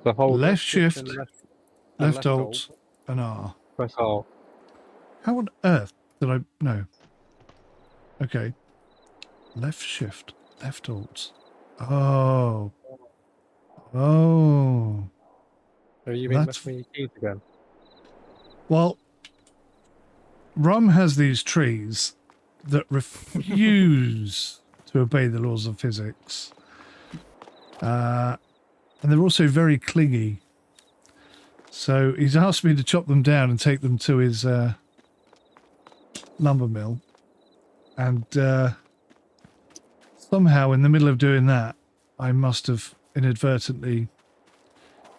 The whole left shift, left alt, alt, and R. press R. How on earth did I... No. Okay. Left shift, left alt. Oh. Oh. Have you been messing with your keys again? Well, Rum has these trees that refuse to obey the laws of physics. And they're also very clingy. So he's asked me to chop them down and take them to his lumber mill. And somehow in the middle of doing that, I must have inadvertently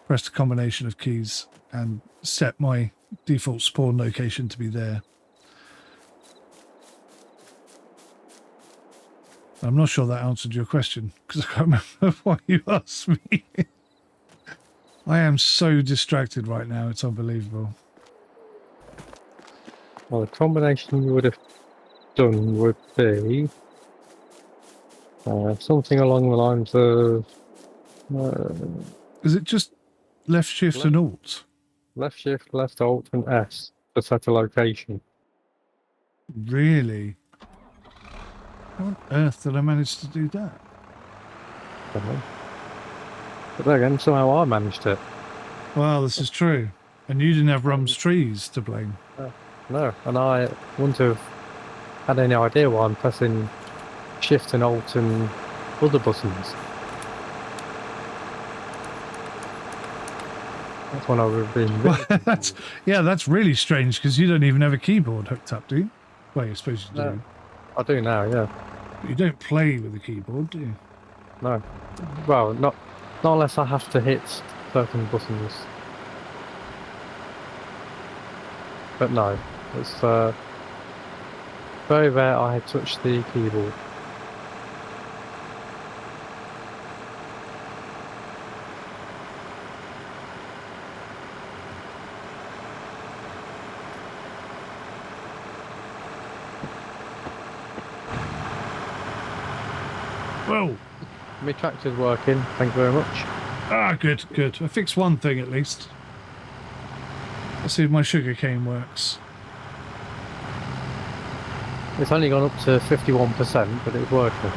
pressed a combination of keys and set my default spawn location to be there. I'm not sure that answered your question because I can't remember why you asked me. I am so distracted right now, it's unbelievable. Well, the combination you would have done would be something along the lines of... Is it just left shift and alt? Left shift, left alt, and S to set a location. Really? How on earth did I manage to do that? But then again, somehow I managed it. Well, this is true. And you didn't have Rum's trees to blame. No, and I wouldn't have had any idea why I'm pressing shift and alt and other buttons. That's when I would have been... Really that's really strange because you don't even have a keyboard hooked up, do you? Well, you're supposed to do. No, I do now, yeah. But you don't play with the keyboard, do you? No. Well, not unless I have to hit certain buttons. But no, it's very rare I had touched the keyboard. Whoa! My tractor's working, thank you very much. Ah, good, good. I fixed one thing at least. Let's see if my sugarcane works. It's only gone up to 51%, but it's working.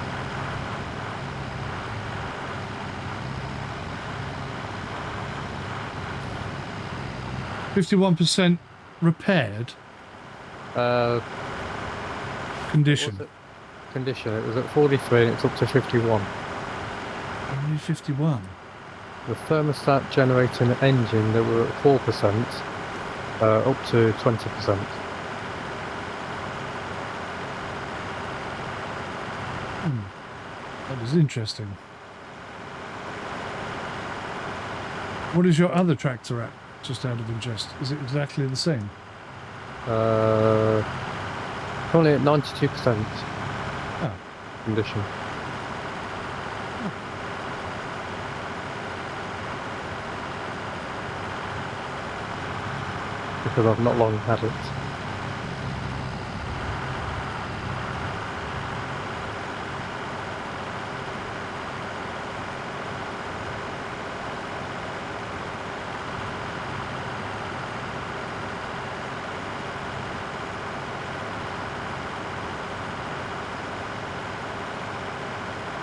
%51 repaired. Condition. Condition. It was at 43 and it's up to 51. Only 51. The thermostat generating an engine that were at 4%, up to 20%. That is interesting. What is your other tractor at, just out of interest? Is it exactly the same? Probably at 92% condition. Because I've not long had it.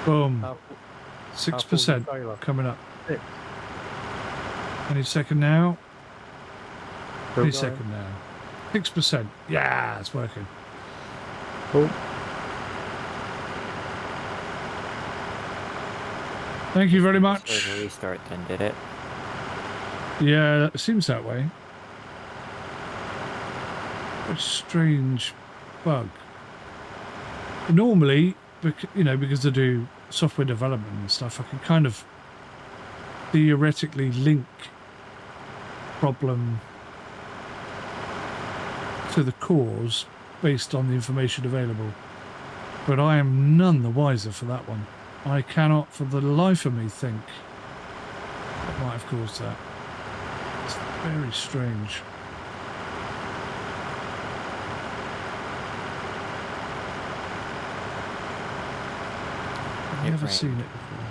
Boom. 6% coming up. Any second now. Any second now. 6%. Yeah, it's working. Cool. Thank you very much. Restart then, did it? Yeah, it seems that way. What a strange bug. Normally, you know, because I do software development and stuff, I can kind of theoretically link problem to the cause based on the information available. But I am none the wiser for that one. I cannot for the life of me think what might have caused that. It's very strange. I've never seen it before.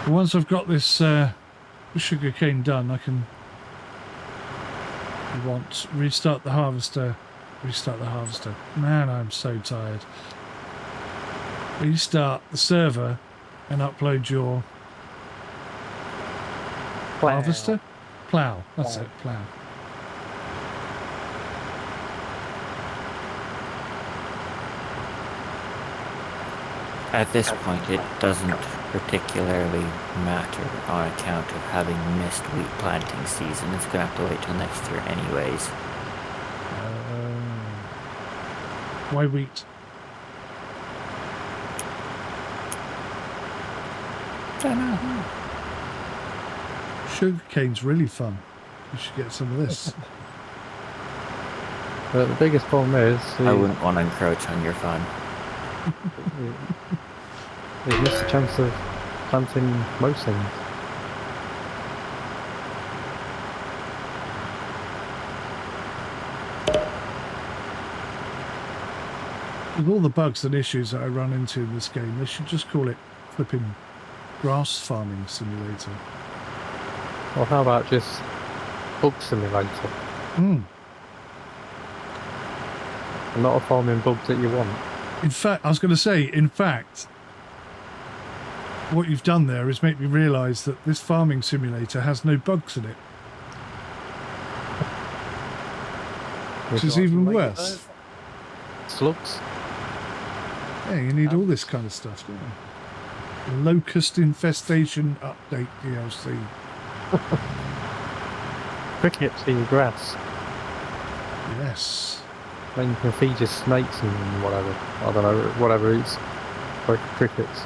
Once I've got this sugarcane done, I can restart the harvester. Restart the harvester. Man, I'm so tired. Restart the server and upload your harvester? Plough. That's it, plough. At this point, it doesn't particularly matter on account of having missed wheat planting season. It's going to have to wait till next year anyways. Why wheat? Sugarcane's really fun. You should get some of this. But the biggest problem is I wouldn't want to encroach on your fun. you miss the chance of planting most things. With all the bugs and issues that I run into in this game, they should just call it flipping grass farming simulator. Or how about just bug simulator? Mm. And not a farming bugs that you want. In fact, I was going to say, what you've done there is make me realise that this farming simulator has no bugs in it. Which is even worse. Slugs. Yeah, you need all this kind of stuff, don't you? Locust infestation update DLC. Crickets in grass. Yes. Then you can feed your snakes and whatever. I don't know, whatever it's for crickets.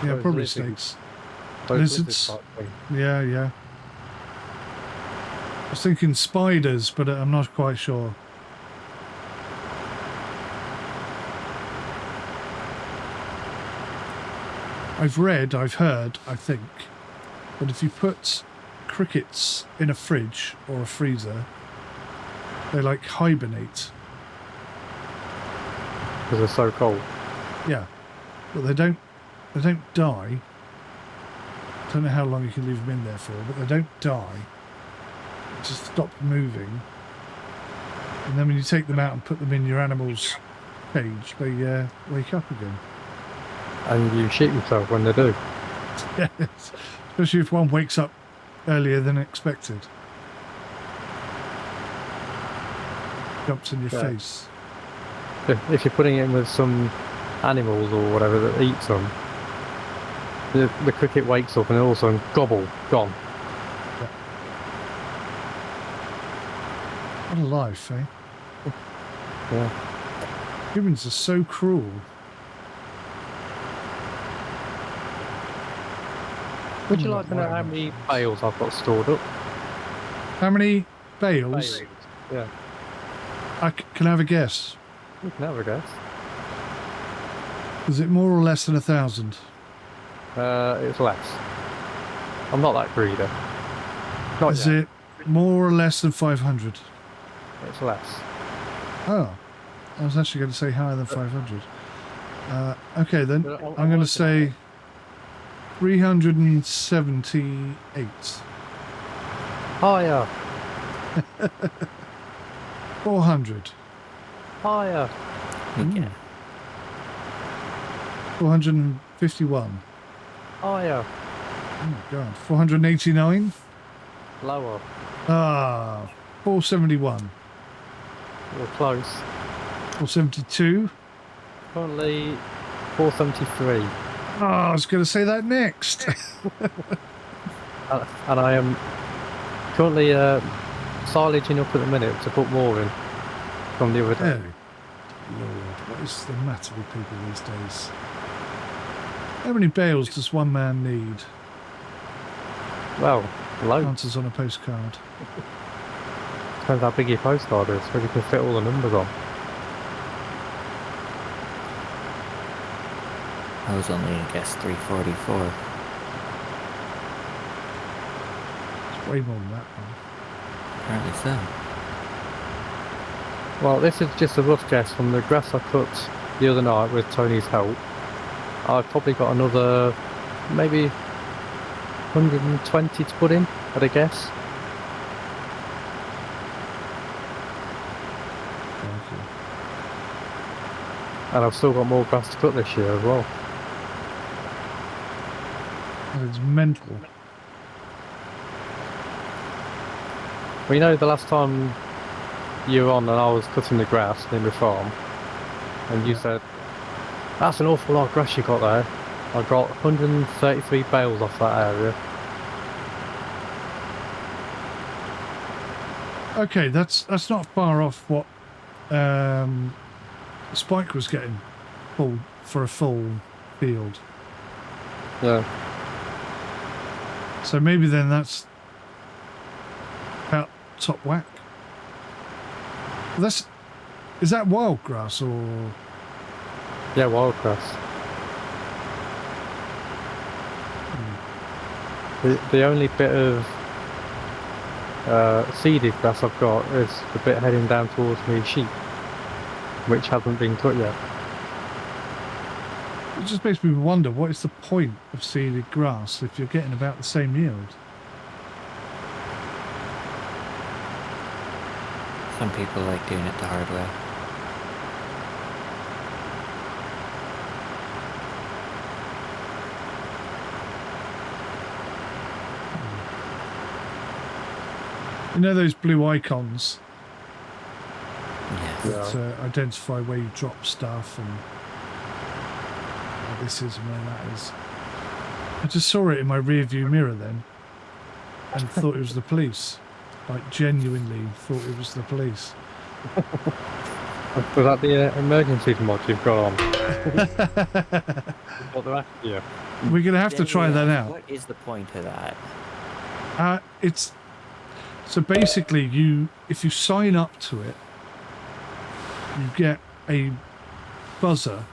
Yeah, Those probably lizards. snakes. Those Lizards. type thing. Yeah, yeah. I was thinking spiders, but I'm not quite sure. I've heard, I think, that if you put crickets in a fridge or a freezer, they like hibernate. Because they're so cold. Yeah, but they don't die. I don't know how long you can leave them in there for, but they don't die. They just stop moving. And then when you take them out and put them in your animal's cage, they wake up again. And you shit yourself when they do. Yes, especially if one wakes up earlier than expected. Jumps in your Yeah. face. If you're putting it in with some animals or whatever that eats them, the cricket wakes up and all of a sudden, gobble, gone. What a life, eh? Yeah. Humans are so cruel. Would you like to know how many bales I've got stored up? How many bales? Yeah. I can I have a guess. You can have a guess. Is it more or less than 1,000? It's less. I'm not that greedy. Not Is yet. it more or less than 500? It's less. Oh, I was actually going to say higher than 500. Okay, then But I'm going to say 378. Higher. 400. Higher. Yeah. 451. Higher. Oh my god. 489. Lower. 471. You're close. 472. Currently 473. I was going to say that next. And I am currently silaging up at the minute to put more in from the other day. Oh, Lord, what is the matter with people these days? How many bales does one man need? Well, loads. Answers on a postcard. Depends how big your postcard is, whether you can fit all the numbers on. I was only, I guess, 344. It's way more than that one. Apparently so. Well, this is just a rough guess from the grass I cut the other night with Tony's help. I've probably got another maybe 120 to put in, at a guess. Okay. And I've still got more grass to cut this year as well. That is mental. Well, you know, the last time you were on and I was cutting the grass near my farm, and you said, that's an awful lot of grass you got there. I got 133 bales off that area. Okay, that's not far off what Spike was getting for a full field. Yeah. So maybe then that's about top whack. Is that wild grass or? Yeah, wild grass. The only bit of seeded grass I've got is the bit heading down towards me sheep, which hasn't been cut yet. It just makes me wonder, what is the point of seeded grass if you're getting about the same yield? Some people like doing it the hard way. You know those blue icons Yes. that identify where you drop stuff and where this is and where that is? I just saw it in my rear view mirror then and thought it was the police. Like, genuinely thought it was the police. Was that the emergency mod you've got on? What they're after you? We're going to have to try that out. What is the point of that? It's so basically if you sign up to it, you get a buzzer.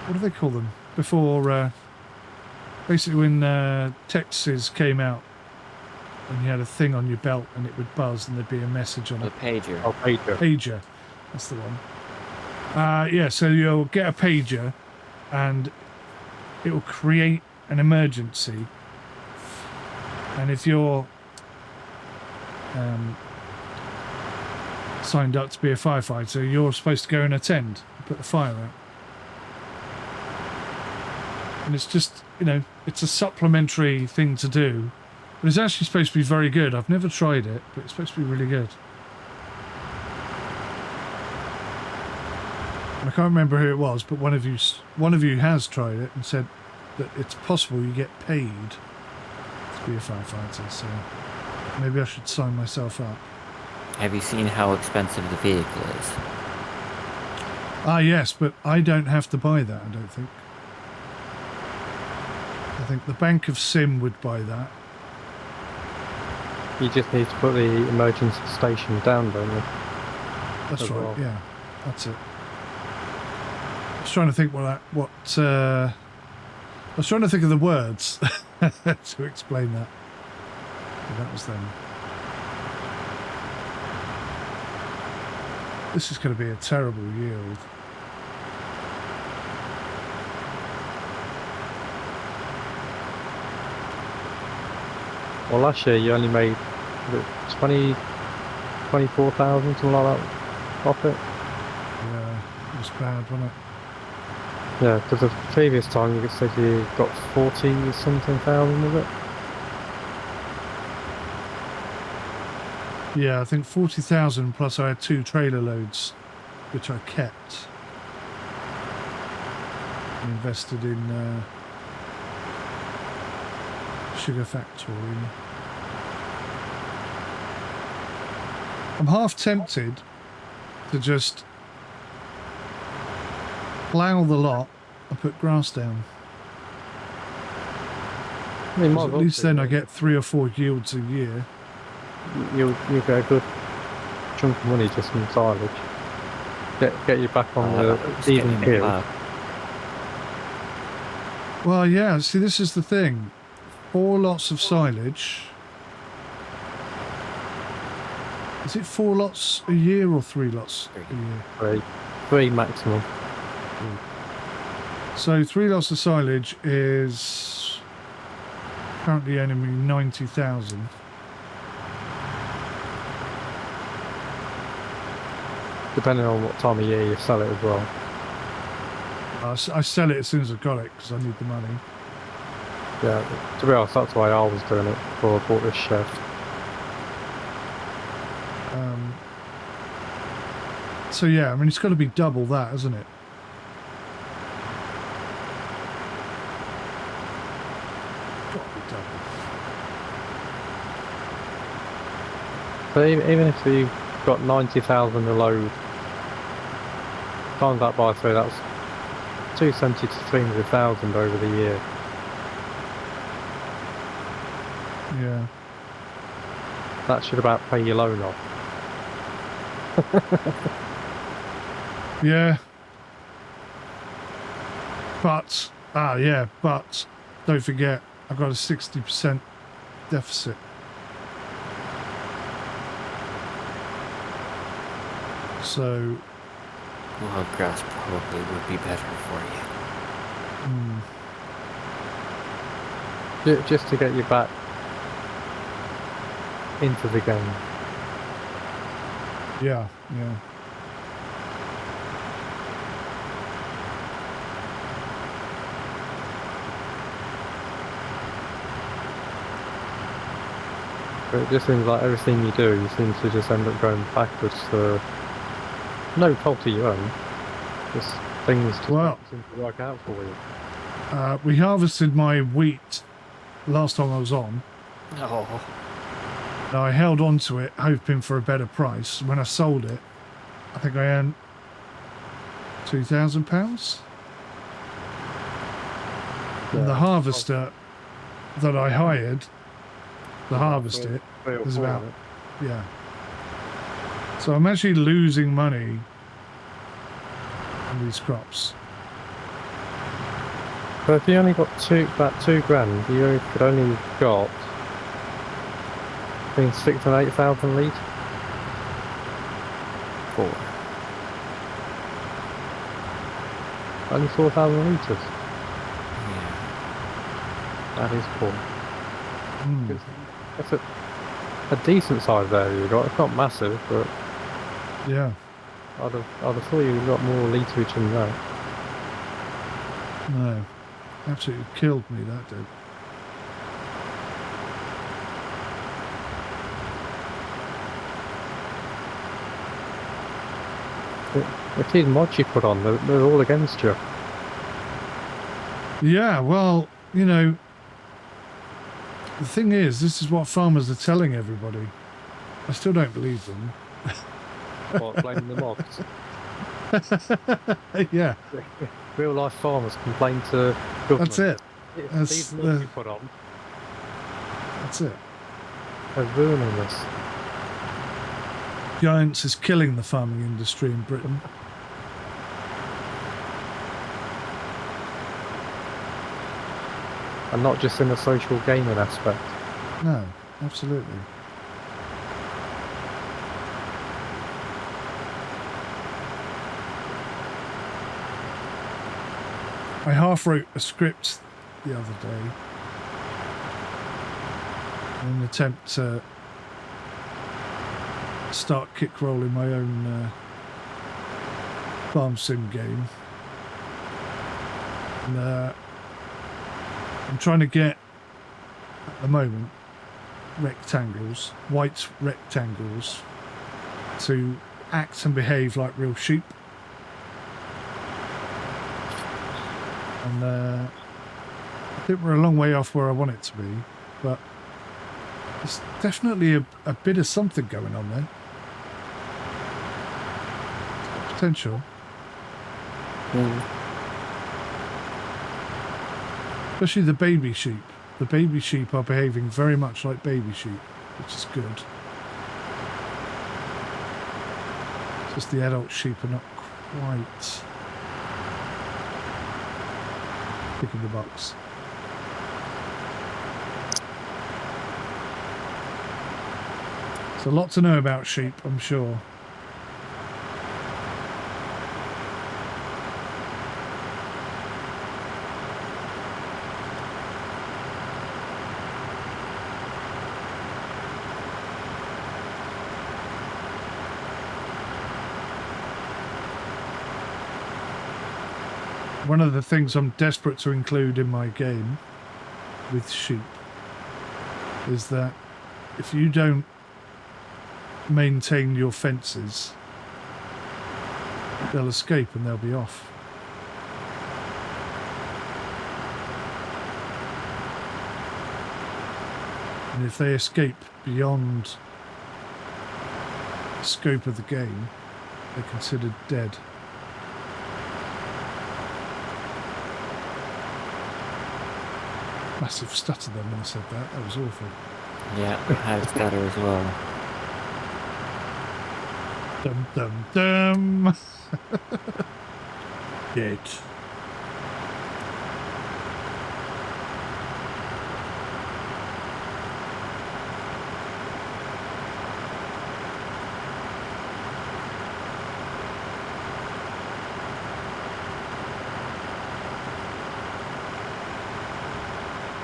What do they call them? Before, basically when Texas came out, and you had a thing on your belt and it would buzz and there'd be a message on A it. pager. Oh, pager. Pager, that's the one. Yeah, so you'll get a pager and it will create an emergency. And if you're signed up to be a firefighter, you're supposed to go and attend and put the fire out. And it's just, it's a supplementary thing to do. But it's actually supposed to be very good. I've never tried it, but it's supposed to be really good. I can't remember who it was, but one of you has tried it and said that it's possible you get paid to be a firefighter. So maybe I should sign myself up. Have you seen how expensive the vehicle is? Ah, yes, but I don't have to buy that, I don't think. I think the Bank of Sim would buy that. You just need to put the emergency station down, don't you? That's As right, well. yeah. That's it. I was trying to think I was trying to think of the words to explain that. But that was them. This is going to be a terrible yield. Well, last year you only made 24,000, something like that, off it. Yeah, it was bad, wasn't it? Yeah, because the previous time you said you got 40-something thousand, was it? Yeah, I think 40,000 plus I had 2 trailer loads, which I kept. And invested in sugar factory. I'm half tempted to just plough the lot and put grass down. I mean, 'Cause at least then I get 3 or 4 yields a year. You'll get a good chunk of money just from silage. Get you back on the even keel. Well, yeah, see, this is the thing. 4 lots of silage. Is it 4 lots a year or 3 lots a year? 3 maximum. So 3 lots of silage is currently earning me 90,000. Depending on what time of year you sell it as well. I sell it as soon as I've got it because I need the money. Yeah, to be honest, that's why I was doing it before I bought this shed. So yeah, I mean, it's got to be double that, isn't it? Got to be double. So even if you've got 90,000 a load, times that by 3, that's 270 to 300,000 over the year. Yeah. That should about pay your loan off. Yeah. But, but don't forget, I've got a 60% deficit. So, Well, grass probably would be better for you. Just to get you back into the game. yeah. But it just seems like everything you do seems to just end up going backwards for no fault of your own. Just things just don't seem to work out for you. We harvested my wheat last time I was on. Oh, Now, I held on to it, hoping for a better price. When I sold it, I think I earned £2,000. And the harvester that I hired to harvest it is about, yeah. So I'm actually losing money on these crops. But if you only got about £2,000, you could only got between 6,000 and 8,000 litres. 4. Only 4,000 litres. Yeah. That is poor. Mm. That's a decent sized area you got. It's not massive, but Yeah. I'd have thought you got more literage than that. No. Absolutely killed me, that did. These mods you put on, they're all against you. Yeah, well, you know, the thing is, this is what farmers are telling everybody. I still don't believe them. What, blaming the mods? Yeah, Real life farmers complain to government. that's it. These mods you put on, That's it. they're ruining us. Giants is killing the farming industry in Britain. And not just in the social gaming aspect. No, absolutely. I half wrote a script the other day in an attempt to start kick-rolling my own farm sim game. And I'm trying to get, at the moment, rectangles, white rectangles, to act and behave like real sheep. And I think we're a long way off where I want it to be, but there's definitely a bit of something going on there. It's got potential. Especially the baby sheep. The baby sheep are behaving very much like baby sheep, which is good. Just the adult sheep are not quite picking the box. There's a lot to know about sheep, I'm sure. one of the things I'm desperate to include in my game with sheep is that if you don't maintain your fences, they'll escape and they'll be off. And if they escape beyond the scope of the game, they're considered dead. Massive stutter then when I said that. That was awful. Yeah, I had a stutter as well. Dum dum dum. Dead.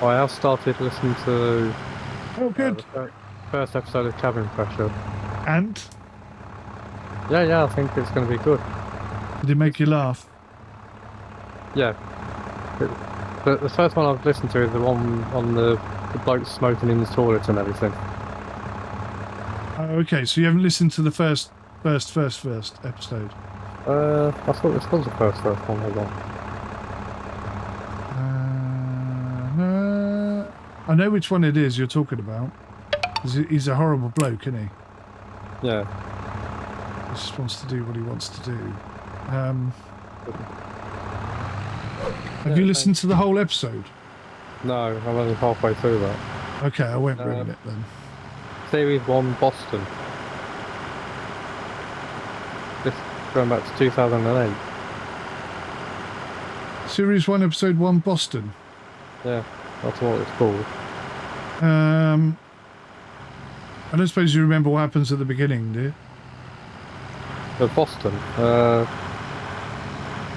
I have started listening to Oh, good. the first episode of Cabin Pressure. And Yeah, I think it's going to be good. did it make you laugh? Yeah. The first one I've listened to is the one on the bloke smoking in the toilet and everything. Oh, okay, so you haven't listened to the first episode. I thought this was the first one. Hold on. No. I know which one it is you're talking about. He's a horrible bloke, isn't he? Yeah. He just wants to do what he wants to do. Have you listened to the whole episode? No, I'm only halfway through that. Okay, I won't ruin it then. Series 1 Boston. This going back to 2008. Series 1, Episode 1, Boston. Yeah, that's what it's called. I don't suppose you remember what happens at the beginning, do you? Boston.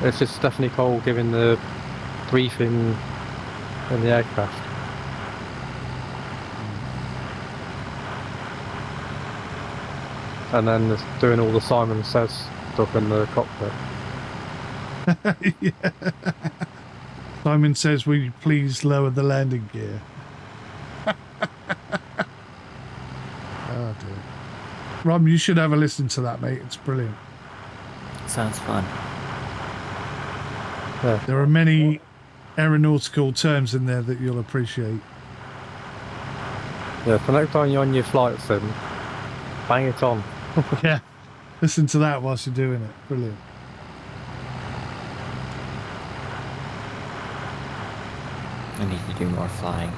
It's just Stephanie Cole giving the briefing in the aircraft. And then doing all the Simon Says stuff in the cockpit. Yeah. Simon Says, will you please lower the landing gear? Oh dear. Rob, you should have a listen to that, mate. It's brilliant. Sounds fun. Yeah. There are many aeronautical terms in there that you'll appreciate. Yeah, so next time you're on your flight sim, bang it on. Yeah. Listen to that whilst you're doing it. Brilliant. I need to do more flying.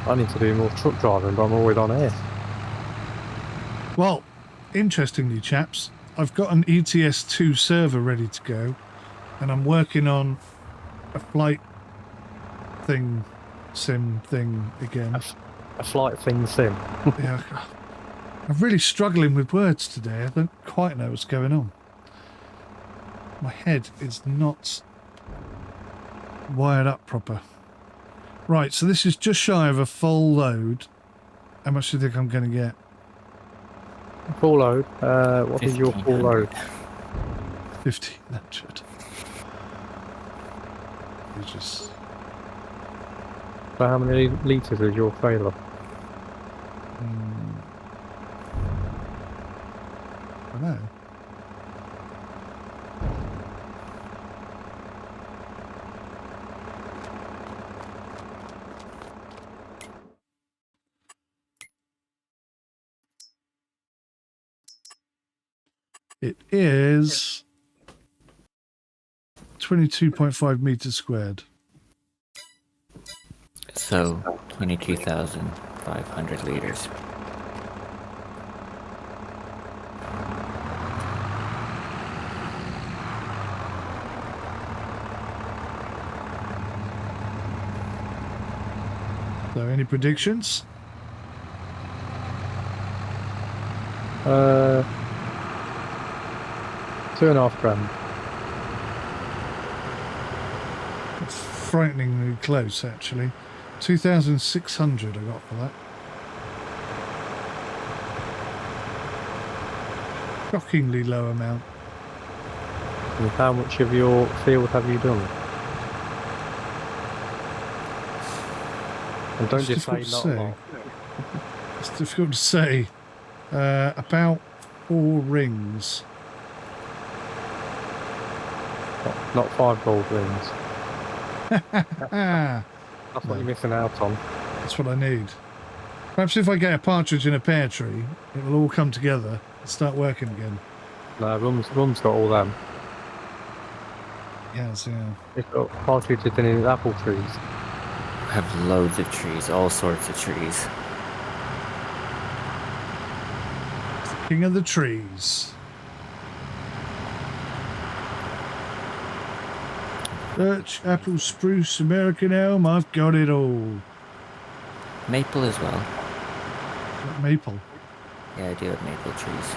I need to do more truck driving, but I'm always on air. Well, interestingly, chaps, I've got an ETS2 server ready to go, and I'm working on a flight sim thing again. A flight thing sim. Yeah, I'm really struggling with words today. I don't quite know what's going on. My head is not wired up proper. Right, so this is just shy of a full load. How much do you think I'm going to get? Full load. What is your full load? 1,500. You just... So how many litres is your trailer? I know. It is 22.5 meters squared. So 22,500 liters. So, any predictions? 2.5 grand. It's frighteningly close, actually. 2,600 I got for that. Shockingly low amount. And how much of your field have you done? And don't It's just say difficult not to a say. lot. It's difficult to say. About 4 rings. Not 5 gold rings. Ah, That's No. what you're missing out on. that's what I need. Perhaps if I get a partridge in a pear tree, it will all come together and start working again. No, Rum's got all them. Yes, yeah. He's got partridges in his apple trees. I have loads of trees, all sorts of trees. King of the trees. Birch, apple, spruce, American elm, I've got it all. Maple as well. Got maple. Yeah, I do have maple trees.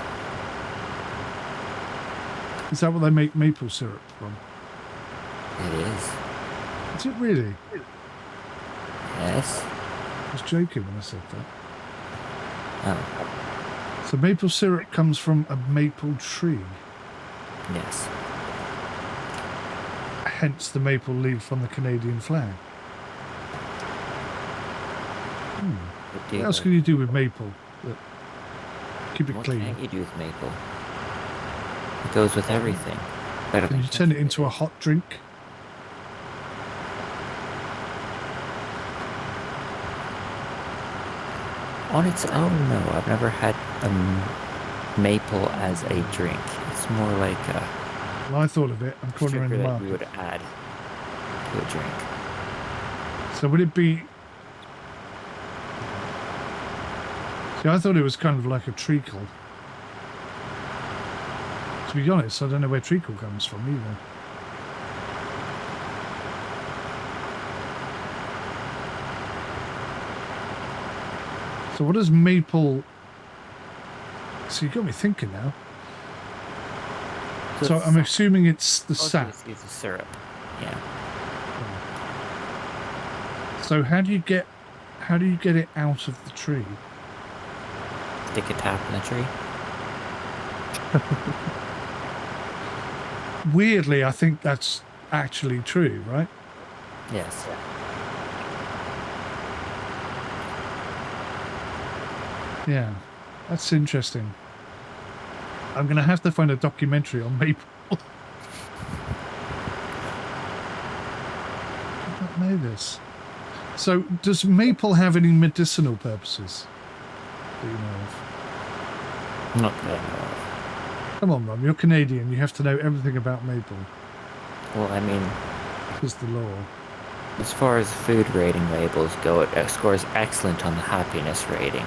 Is that what they make maple syrup from? It is. Is it really? Yes. I was joking when I said that. Oh, So maple syrup comes from a maple tree, yes. hence the maple leaf on the Canadian flag. What What else can you do with maple? Keep it What clean. can't you do with maple? It goes with everything. Better Can than you turn it ketchup, into a is. hot drink? On its own, no. I've never had maple as a drink. It's more like a Well, I thought of it. I'm cornering sugar the that you market. would add to a drink. So would it be... See, I thought it was kind of like a treacle. To be honest, I don't know where treacle comes from either. So what does maple... So you got me thinking now. So I'm assuming it's the sap. It's a syrup. Yeah. So how do you get it out of the tree? Stick a tap in the tree. Weirdly, I think that's actually true, right? Yes. Yeah, that's interesting. I'm going to have to find a documentary on maple. I don't know this. So, does maple have any medicinal purposes that you know of? Not that I know of. Come on, Ron, you're Canadian. You have to know everything about maple. Well, I mean, It's the law. as far as food rating labels go, it scores excellent on the happiness rating.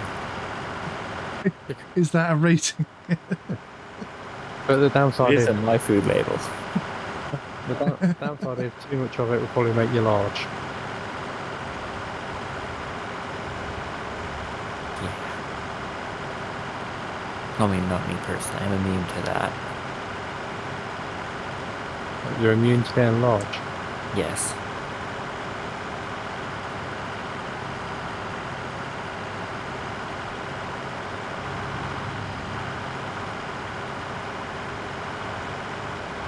Is that a rating? But the downside It is, is on my food labels. the downside is too much of it will probably make you large. Yeah. I mean, not me personally. I'm immune to that. You're immune to getting large. Yes.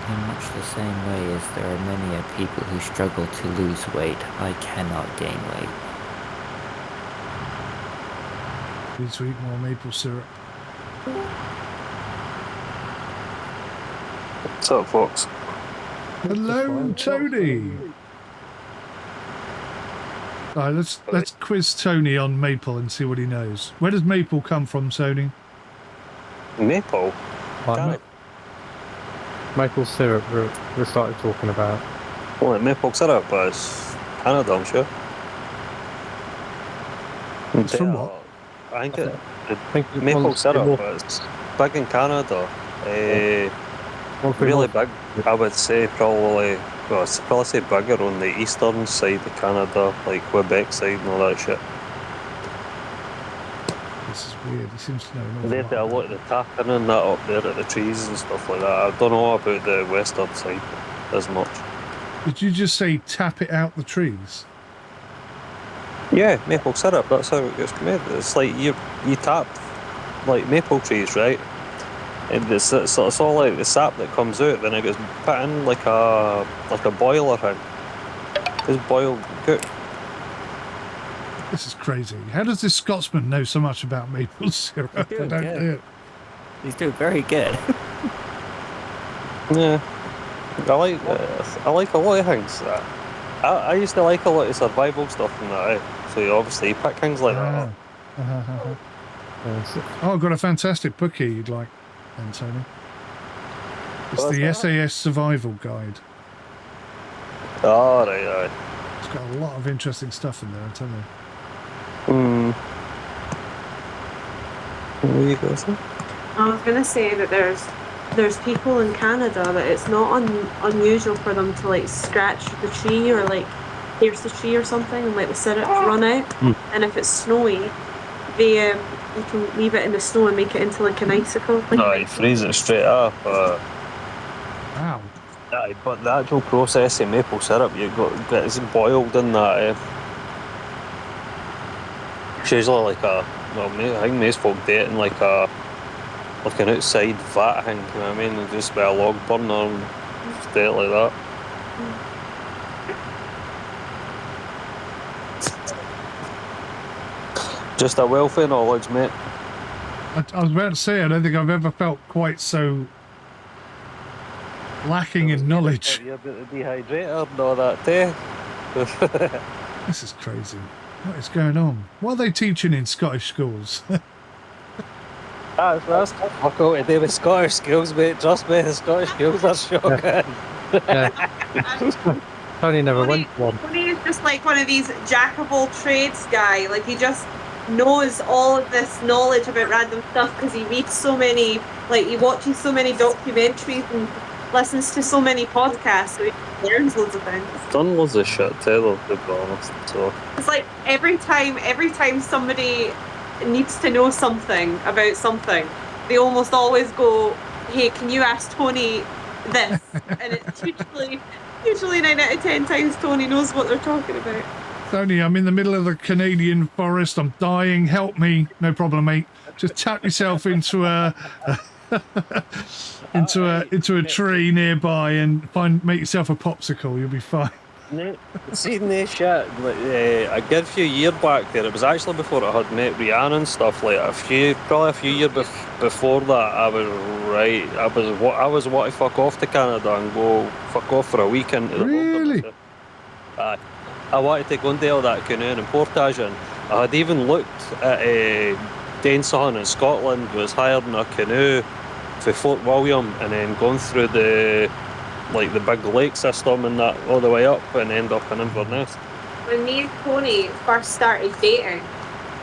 In much the same way as there are many people who struggle to lose weight, I cannot gain weight. Need to eat more maple syrup. What's up, folks? Hello, Tony. All right, let's quiz Tony on maple and see what he knows. Where does maple come from, Tony? Maple? Like Canada. maple syrup we started talking about. Well, maple syrup is Canada, I'm sure. It's from what? I think it, I think it's maple one- syrup is big in Canada. one thing Really more- big, I would say probably, well, I'd probably say bigger on the eastern side of Canada, like Quebec side and all that shit. This is weird. He seems to know an awful They lot do a about lot of the tapping and that up there at the trees and stuff like that. I don't know about the western side as much. Did you just say tap it out the trees? Yeah, maple syrup, that's how it gets made. It's like you tap like maple trees, right? And it's all like the sap that comes out, then it gets put in like a boiler thing. It's boiled good. This is crazy. How does this Scotsman know so much about maple syrup? I doing don't good. do it. He's doing very good. Yeah, I like a lot of things. I used to like a lot of survival stuff and that. So you obviously pick things like that. Yes. Oh, I've got a fantastic book here you'd like, then, Tony. It's What's the that? SAS Survival Guide. Oh, right. It's got a lot of interesting stuff in there, I tell you. Where you go, sir? I was going to say that there's people in Canada that it's not unusual for them to like scratch the tree or like pierce the tree or something and let the syrup run out. And if it's snowy, they you can leave it in the snow and make it into like an icicle. No, you freeze it straight up. Wow. Aye, but the actual process of maple syrup, it's boiled in that. It's usually like I think most folk do it in like an outside vat thing, you know what I mean? And just by a log burner and just do it like that. Just a wealth of knowledge, mate. I was about to say, I don't think I've ever felt quite so lacking in knowledge. You're about the dehydrator and all that too. This is crazy. What is going on? What are they teaching in Scottish schools? That's fuck all to do with Scottish skills, mate. Trust me, the Scottish skills are shocking. Tony never went to one. Tony is just like one of these jack of all trades guy. Like he just knows all of this knowledge about random stuff because he reads so many, like he watches so many documentaries and listens to so many podcasts, so he learns loads of things. Done loads of shit too, to be honest. So It's like every time somebody needs to know something about something, they almost always go, "Hey, can you ask Tony this?" And it's usually 9 out of 10 times Tony knows what they're talking about. Tony, I'm in the middle of the Canadian forest. I'm dying. Help me. No problem, mate. Just tap yourself into a into a tree nearby and make yourself a popsicle. You'll be fine. seeing this shit, like, a good few years back there, it was actually before I had met Rihanna and stuff, like probably a few years before that, I was wanting to fuck off to Canada and go fuck off for a week into the Really? wilderness. I wanted to go and do all that canoeing and portage, and I had even looked at Daneson in Scotland was hiring a canoe for Fort William and then going through the big lake system and that all the way up and end up in Inverness. When me and Tony first started dating,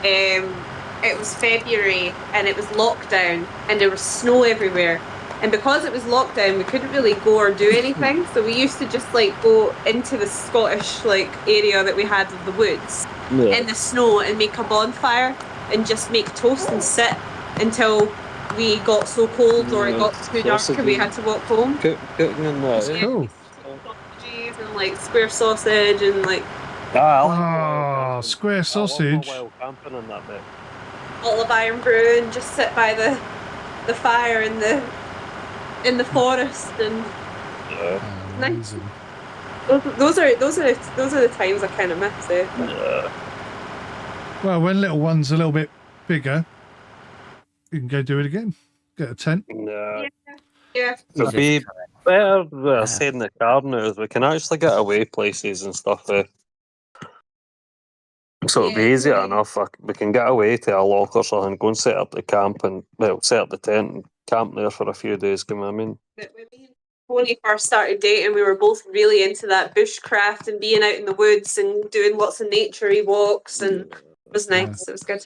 it was February and it was lockdown and there was snow everywhere. And because it was lockdown, we couldn't really go or do anything. So we used to just like go into the Scottish like area that we had of the woods in the snow and make a bonfire and just make toast and sit until we got so cold or it got too dark and we had to walk home. Cooking and that. That's cool. Sausages and like square sausage and like Square sausage. Camping and that bit. bottle of iron brew and just sit by the fire in the forest and nice. Amazing. Those are the times I kind of miss it. Well, when little one's a little bit bigger, you can go do it again. Get a tent. Yeah. It'd be better staying in the car now, as we can actually get away places and stuff. So it'll be easier enough. We can get away to a lock or something, go and set up the camp and set up the tent and camp there for a few days. You know what I mean? But when me and Tony first started dating, we were both really into that bushcraft and being out in the woods and doing lots of nature-y walks, and it was nice. It was good.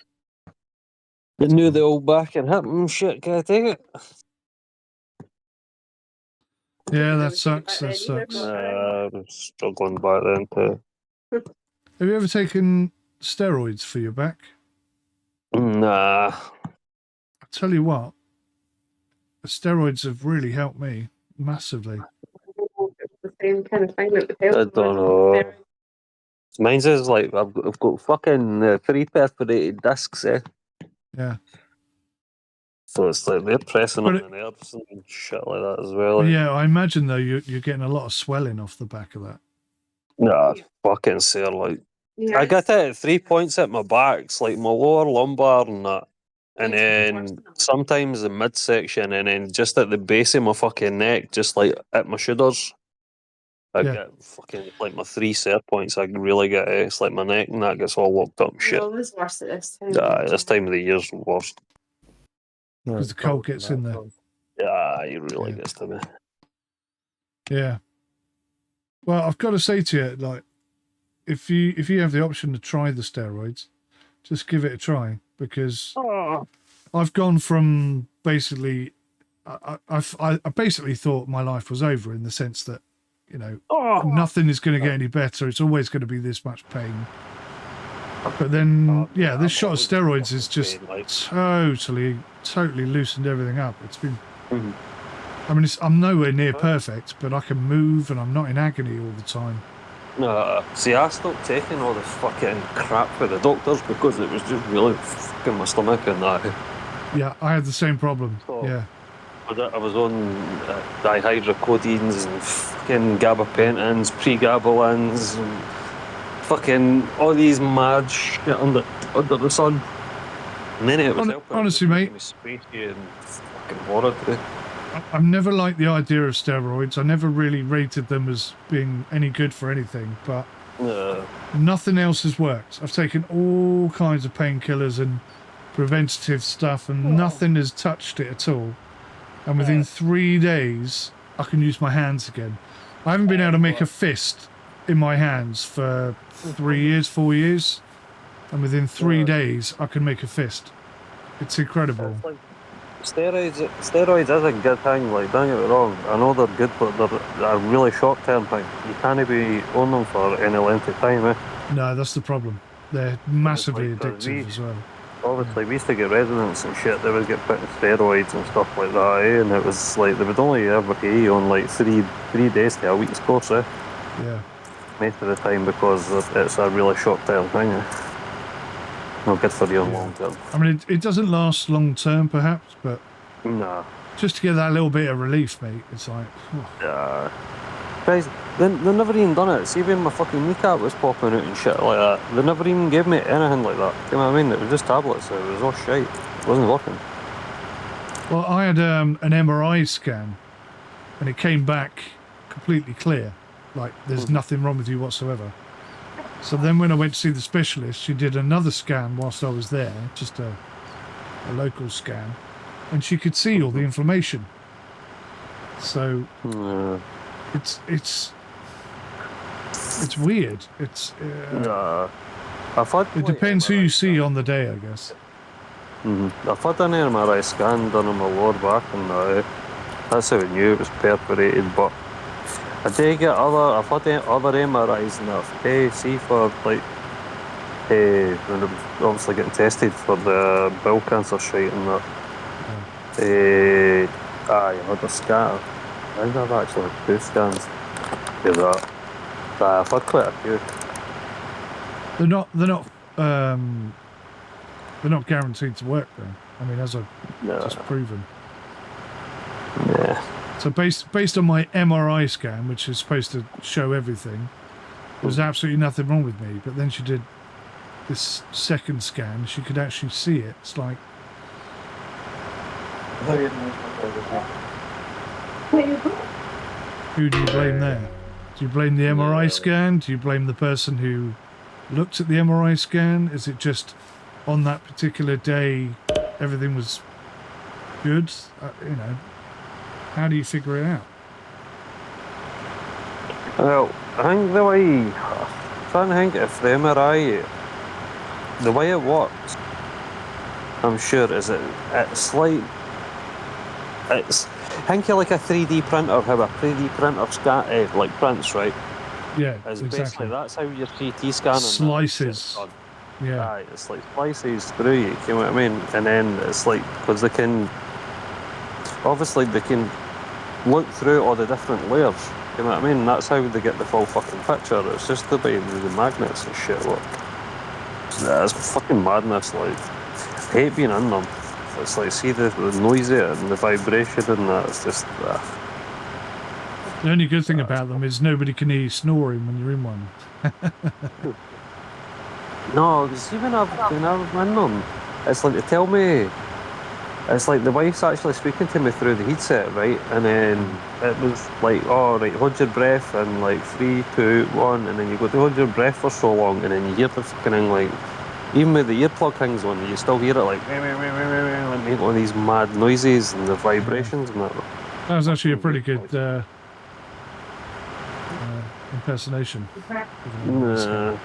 They knew the old back and hip shit. Can I take it? Yeah, that sucks. That sucks. I was struggling back then too. Have you ever taken steroids for your back? Nah. I tell you what, the steroids have really helped me massively. It's the same kind of thing that the I don't know. Mine's is like I've got fucking 3 perforated discs. Yeah. So it's like they're pressing But on the nerves and shit like that as well. Like. Yeah, I imagine though you're getting a lot of swelling off the back of that. Nah, fucking sore. Like Yeah. I got it at 3 points at my backs, like my lower lumbar and that. And then sometimes the midsection, and then just at the base of my fucking neck, just like at my shoulders. I Yeah. get fucking like my 3 sore points. I really get it. It's like my neck and that gets all locked up and shit. It's always worse at this time. This time of the year's worst. Because the cold gets in there. Yeah, it really Yeah. gets to me. Yeah. Well, I've got to say to you, like, if you have the option to try the steroids, just give it a try, because I've gone from basically, I basically thought my life was over, in the sense that, you know, nothing is going to get any better. It's always going to be this much pain. But then, yeah, this shot of steroids is just totally loosened everything up. It's been, I mean, I'm nowhere near perfect, but I can move and I'm not in agony all the time. See, I stopped taking all this fucking crap for the doctors because it was just really fucking my stomach and that. Yeah, I had the same problem. Oh. Yeah. I was on dihydrocodeines and fucking gabapentins, pregabalins, and fucking all these mad shit under the sun. And then it was honestly, mate, spacey and fucking horrid. I've never liked the idea of steroids. I never really rated them as being any good for anything, but nothing else has worked. I've taken all kinds of painkillers and preventative stuff, and nothing has touched it at all. And within 3 days, I can use my hands again. I haven't been able to make a fist in my hands for 3 years, 4 years, and within 3 days, I can make a fist. It's incredible. Steroids is a good thing, like, don't get me wrong. I know they're good, but they're a really short-term thing. You can't be on them for any length of time, eh? No, that's the problem. They're massively addictive as well. Obviously, we used to get residents and shit, they would get put in steroids and stuff like that, eh? And it was like, they would only ever pay you on like three days to a week's course, eh? Yeah. Most of the time, because it's a really short-term thing, eh? Not good for you in long term. I mean, it doesn't last long term, perhaps, but nah. Just to get that little bit of relief, mate, it's like, guys, they never even done it. See, when my fucking kneecap was popping out and shit like that, they never even gave me anything like that. You know what I mean? It was just tablets. It was all shite. It wasn't working. Well, I had an MRI scan, and it came back completely clear. Like, there's nothing wrong with you whatsoever. So then when I went to see the specialist, she did another scan whilst I was there, just a local scan, and she could see all the inflammation. So it's weird. It depends who you see on the day, I guess. I've had an MRI scan done on my lower back, and that's how I knew it was perforated. But I did get I've had other MRIs and that. See, for like, when I'm obviously getting tested for the bowel cancer shite and that. I had a scan. I think I've actually had 2 scans for that. I've had quite a few. They're not guaranteed to work though. I mean, as I've just proven. Yeah. So based on my MRI scan, which is supposed to show everything, there was absolutely nothing wrong with me. But then she did this second scan. She could actually see it. It's like, who do you blame there? Do you blame the MRI scan? Do you blame the person who looked at the MRI scan? Is it just on that particular day everything was good? You know, how do you figure it out? Well, I think the way, I'm trying to think if the MRI, the way it works, I'm sure, is it's like, think of like a 3D printer, how a 3D printer like prints, right? Yeah, it's exactly. Basically, that's how your CT scanning slices. Yeah. Aye, it's like slices through you know what I mean? And then it's like, because they can look through all the different layers, you know what I mean? That's how they get the full fucking picture. It's just the way the magnets and shit work. Yeah, it's fucking madness, like, I hate being in them. It's like, see the noise of it and the vibration and that. It's just. The only good thing about them is nobody can hear you snoring when you're in one. No, see when I'm in them, it's like they tell me. It's like the wife's actually speaking to me through the headset, right? And then it was like, oh, right, hold your breath and like 3, 2, 1, and then you go to hold your breath for so long, and then you hear the fucking like, even with the earplug things on, you still hear it like make all these mad noises and the vibrations and that. That was actually a pretty good impersonation. Nah.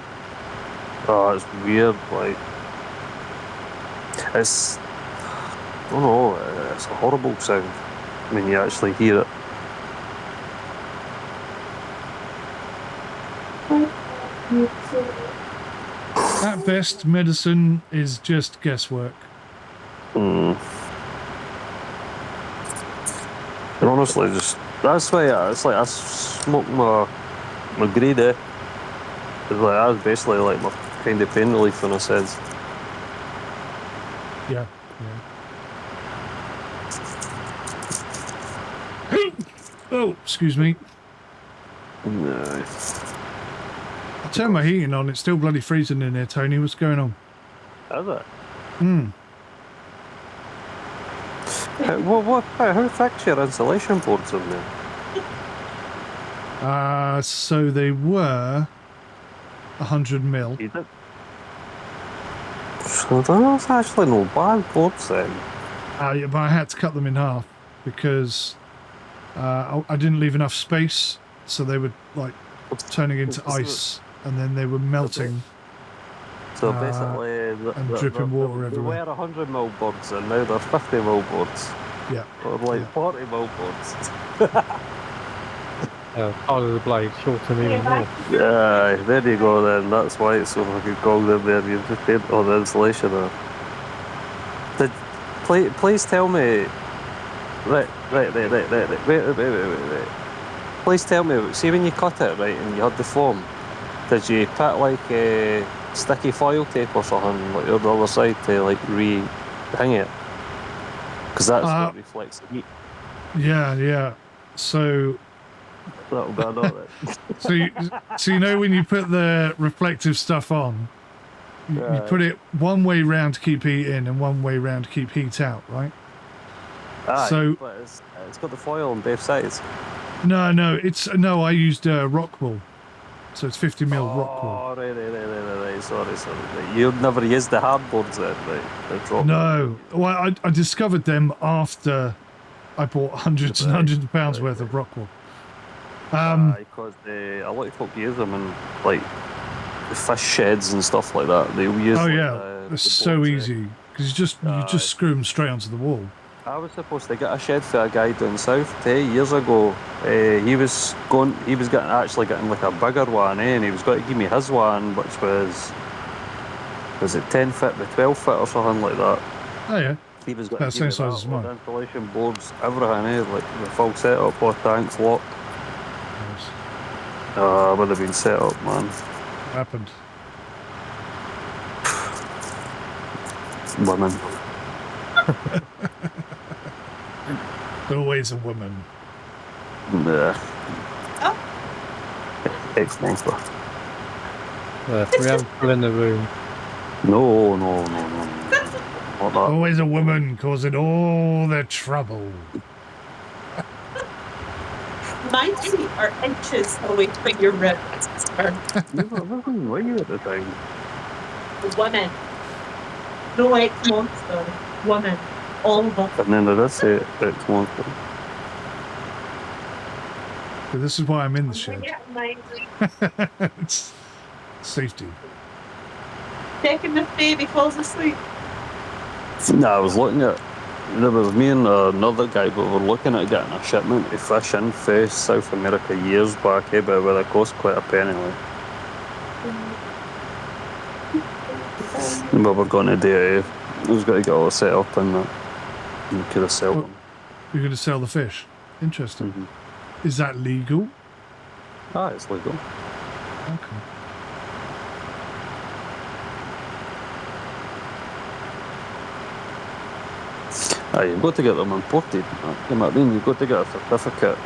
Oh, it's weird. Like, it's. I don't know, it's a horrible sound when you actually hear it. At best, medicine is just guesswork. And honestly, just that's why it's like I smoke my grade A. It's like that's basically like my kind of pain relief in a sense. Yeah. Oh, excuse me. No. I turned my heating on. It's still bloody freezing in there, Tony. What's going on? Is it? Hmm. How thick's your insulation boards in there? So they were 100 mil. So that's actually no bad boards then. Yeah, but I had to cut them in half because I didn't leave enough space, so they were like turning into ice, and then they were melting. So basically, and dripping water everywhere. They were 100 mil boards, and now they're 50 mil boards. Yeah. Or like 40 mil boards. Part of the blade shorten even more. Yeah, there you go then. That's why it's so fucking cold in there. You've just painted all the insulation on. Please tell me. Wait. Please tell me. See when you cut it, right, and you had the foam, did you put like a sticky foil tape or something like on the other side to like hang it? Because that's what reflects the heat. Yeah. So. That'll go on it. So you know when you put the reflective stuff on, you put it one way round to keep heat in and one way round to keep heat out, right? So but it's got the foil on both sides. No, I used rock wool, so it's 50 mil rock wool. Oh, right. Sorry. You've never used the hardboards then, right? No, well, I discovered them after I bought hundreds and hundreds of pounds worth of rock wool. Because a lot of folk use them in like the fish sheds and stuff like that. They'll use. Oh yeah, it's so easy because you just screw them straight onto the wall. I was supposed to get a shed for a guy down south 10 years ago. He was getting like a bigger one, and he was going to give me his one, which was it 10 foot by 12 foot or something like that. Oh yeah. He was going to give me that, all the installation boards, everything, like the full setup, or tank lock. Would have been set up, man. What happened? Women. Always a woman. Yeah. Ex-monster. We haven't put in the room. No. Not that. Always a woman causing all the trouble. My feet are inches away from your ribs. You were you at the time? Woman. No ex-monster. Woman. All of us. And then I did say ex-monster. So this is why I'm in the shed. It's safety. Checking if baby falls asleep. No, I was looking at. There was me and another guy, but we were looking at getting a shipment of fish in for South America years back, but it would have cost quite a penny. But we're going to do it. We was going to get all set up and we could have sold them. You're going to sell the fish? Interesting. Mm-hmm. Is that legal? It's legal. Okay. Aye, you've got to get them imported. You know what I mean? You've got to get a certificate,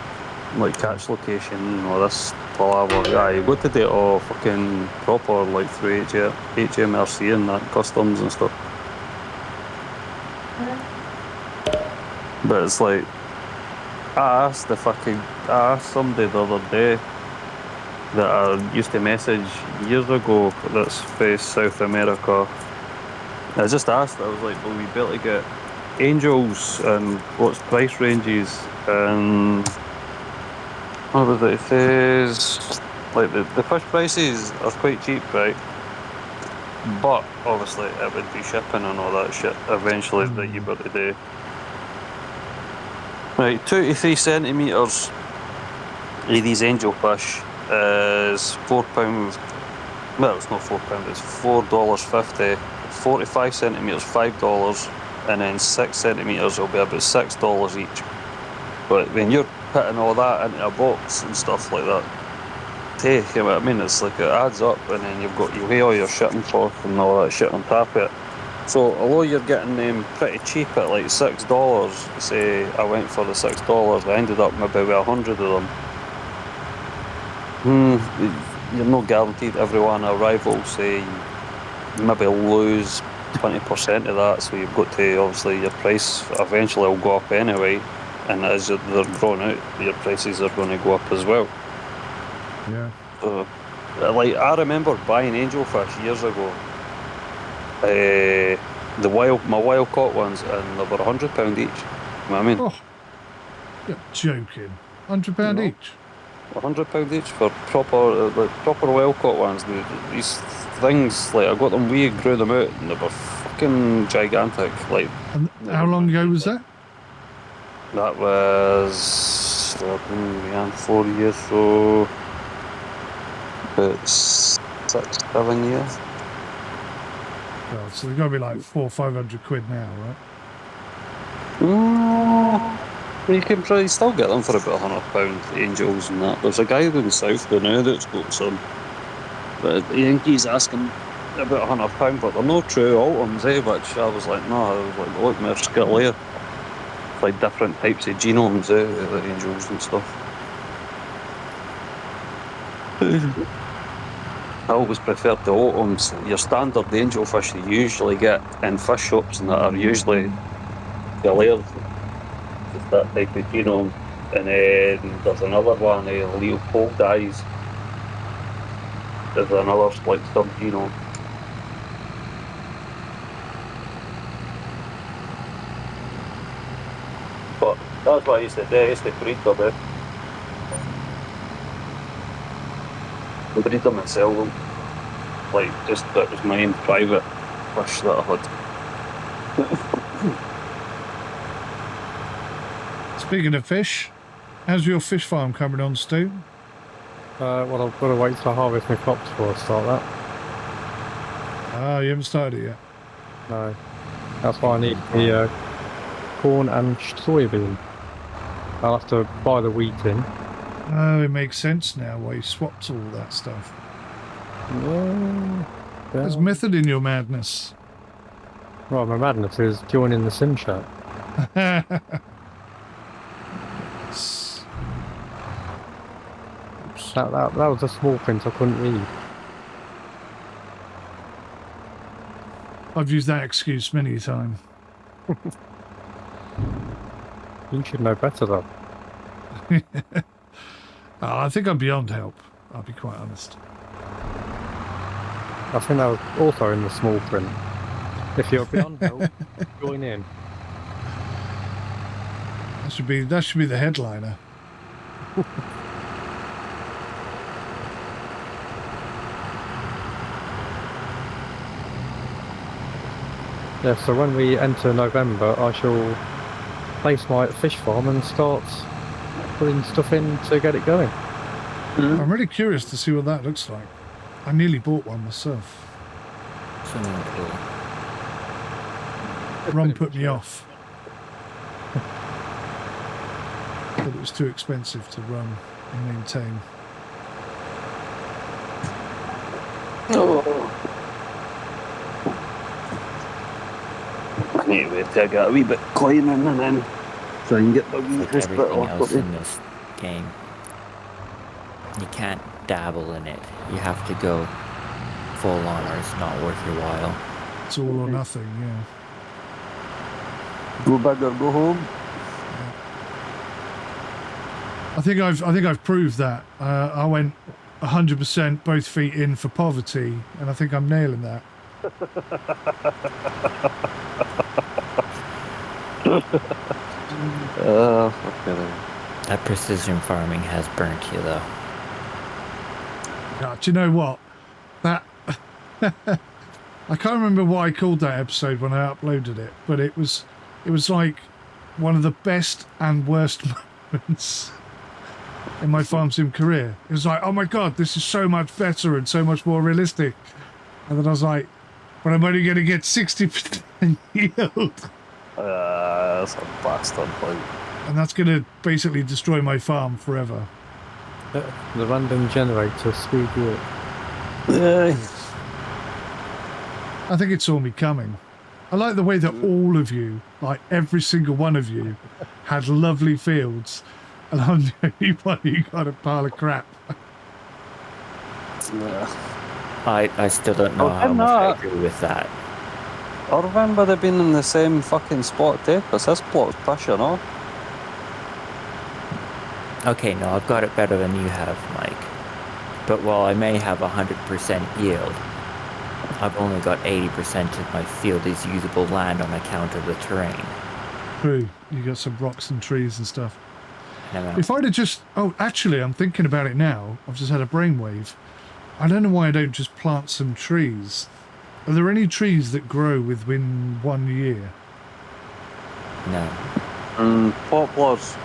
like catch location and all this palaver. Yeah, you've got to do it all fucking proper, like through HMRC and that, customs and stuff. But it's like, I asked somebody the other day that I used to message years ago that's based South America. I just asked, I was like, will we be able to get angels and what's price ranges? And what was it? It says, like, the fish prices are quite cheap, right? But obviously it would be shipping and all that shit eventually that you got to do. Right, 2 to 3 centimetres of these angelfish is £4. Well, it's not £4, it's $4.50. 45 centimetres, $5, and then 6 centimetres will be about $6 each. But when you're putting all that into a box and stuff like that, you know what I mean? It's like it adds up, and then you weigh all your shipping costs and all that shit on top of it. So although you're getting them pretty cheap at like $6, say I went for the $6, I ended up maybe with 100 of them. You're not guaranteed every one arrival, say you maybe lose 20% of that, so you've got to, obviously your price eventually will go up anyway, and as they're growing out, your prices are going to go up as well. Yeah. So, like, I remember buying angelfish years ago. My wild caught ones, and they were £100 each. You know what I mean? Oh, you're joking. £100 No. each. £100 each for proper wild caught ones. These things, like, I got them, we grew them out, and they were fucking gigantic. Like, And how long ago was that? that was 4 years, so about 6-7 years. Oh, so they've got to be like £400 or £500 now, right? You can probably still get them for about £100, angels and that. There's a guy down south now that's got some, but I think he's asking about £100, but they're no true Ultims, which I was like, no, I was like, look, they're skill like different types of genomes, the angels and stuff. I always prefer the Ultims. Your standard angelfish you usually get in fish shops and that are usually the layers. It's that type of genome. And then there's another one, 𝗠𝗢𝗙𝗢. There's another like subgenome. But that's what I used to do. I used to breed them. Breed them and sell them. Like, just that was my own private fish that I had. Speaking of fish, how's your fish farm coming on, Stu? Well, I've got to wait till I harvest my crops before I start that. Ah, you haven't started it yet. No. That's why I need the corn and soybean. I'll have to buy the wheat in. Oh, it makes sense now why you swapped all that stuff. Yeah. There's method in your madness. Well, my madness is joining the sim chat. That was a small print I couldn't read. I've used that excuse many a time. You should know better though. I think I'm beyond help, I'll be quite honest. I think that was also in the small print. If you're beyond help, join in. That should be the headliner. Yeah, so when we enter November, I shall place my fish farm and start putting stuff in to get it going. I'm really curious to see what that looks like. I nearly bought one myself. Swimming pool. Ron put me off. But it was too expensive to run and maintain. need to wait till I get a wee bit climbing and then try and get the It's wee like bit everything off else of in this game. You can't dabble in it. You have to go full on or it's not worth your while. It's all or nothing, yeah. Go big or go home. I think I've proved that. I went 100% both feet in for poverty, and I think I'm nailing that. Fucking hell. That precision farming has burnt you though. Yeah, do you know what? That I can't remember what I called that episode when I uploaded it, but it was like one of the best and worst moments in my farm sim career. It was like, oh my god, this is so much better and so much more realistic. And then I was like, but I'm only going to get 60% yield. That's a bastard fight. And that's going to basically destroy my farm forever. The random generator screwed you up. I think it saw me coming. I like the way that all of you, like every single one of you, had lovely fields, and I'm the only one who got a pile of crap. I still don't know how much I agree with that. I remember they being in the same fucking spot too, because this plot's pushing off. Okay, no, I've got it better than you have, Mike. But while I may have 100% yield, I've only got 80% of my field is usable land on account of the terrain. True, you got some rocks and trees and stuff. And If I'd have just... Oh, actually, I'm thinking about it now. I've just had a brainwave. I don't know why I don't just plant some trees. Are there any trees that grow within 1 year? No. Poplars.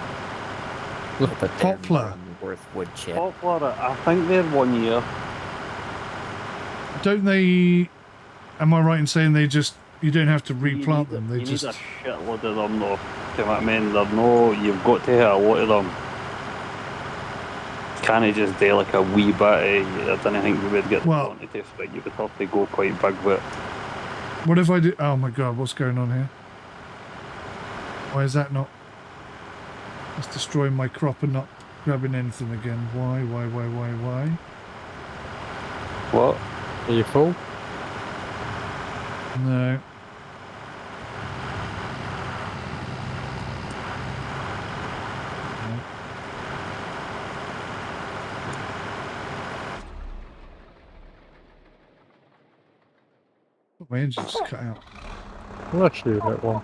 But they're Poplar. worth wood chip. Poplar, I think they're 1 year. Don't they... Am I right in saying they just... You don't have to replant them, they you just... need a shitload of them though. Do you know what I mean? They're no... You've got to hit a lot of them. Can't you just do like a wee bit I don't think we would get the quantity, but you would have to go quite big with it. What if I do... Oh my god, what's going on here? Why is that not... It's destroying my crop and not grabbing anything again. Why? What? Are you full? No. My engine just cut out. Well, that's you, that one.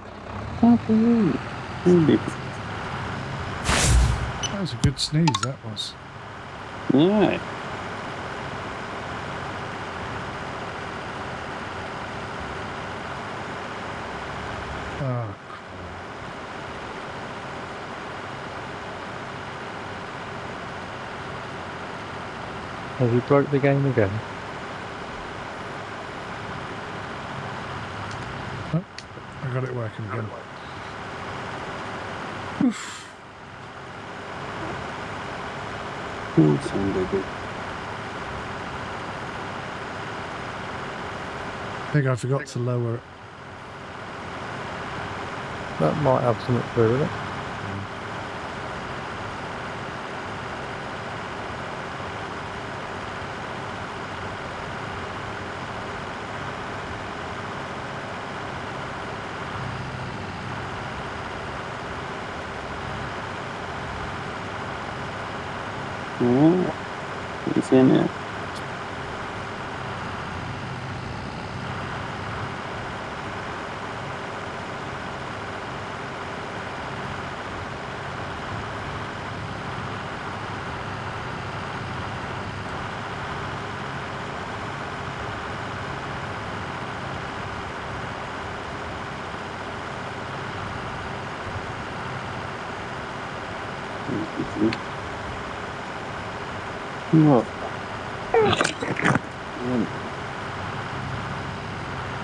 That was a good sneeze, that was. Yeah. Oh. Have you broke the game again? Oh, I got it working again. Oof. I think I forgot to lower it. That might have something to do with it. You seeing it? What?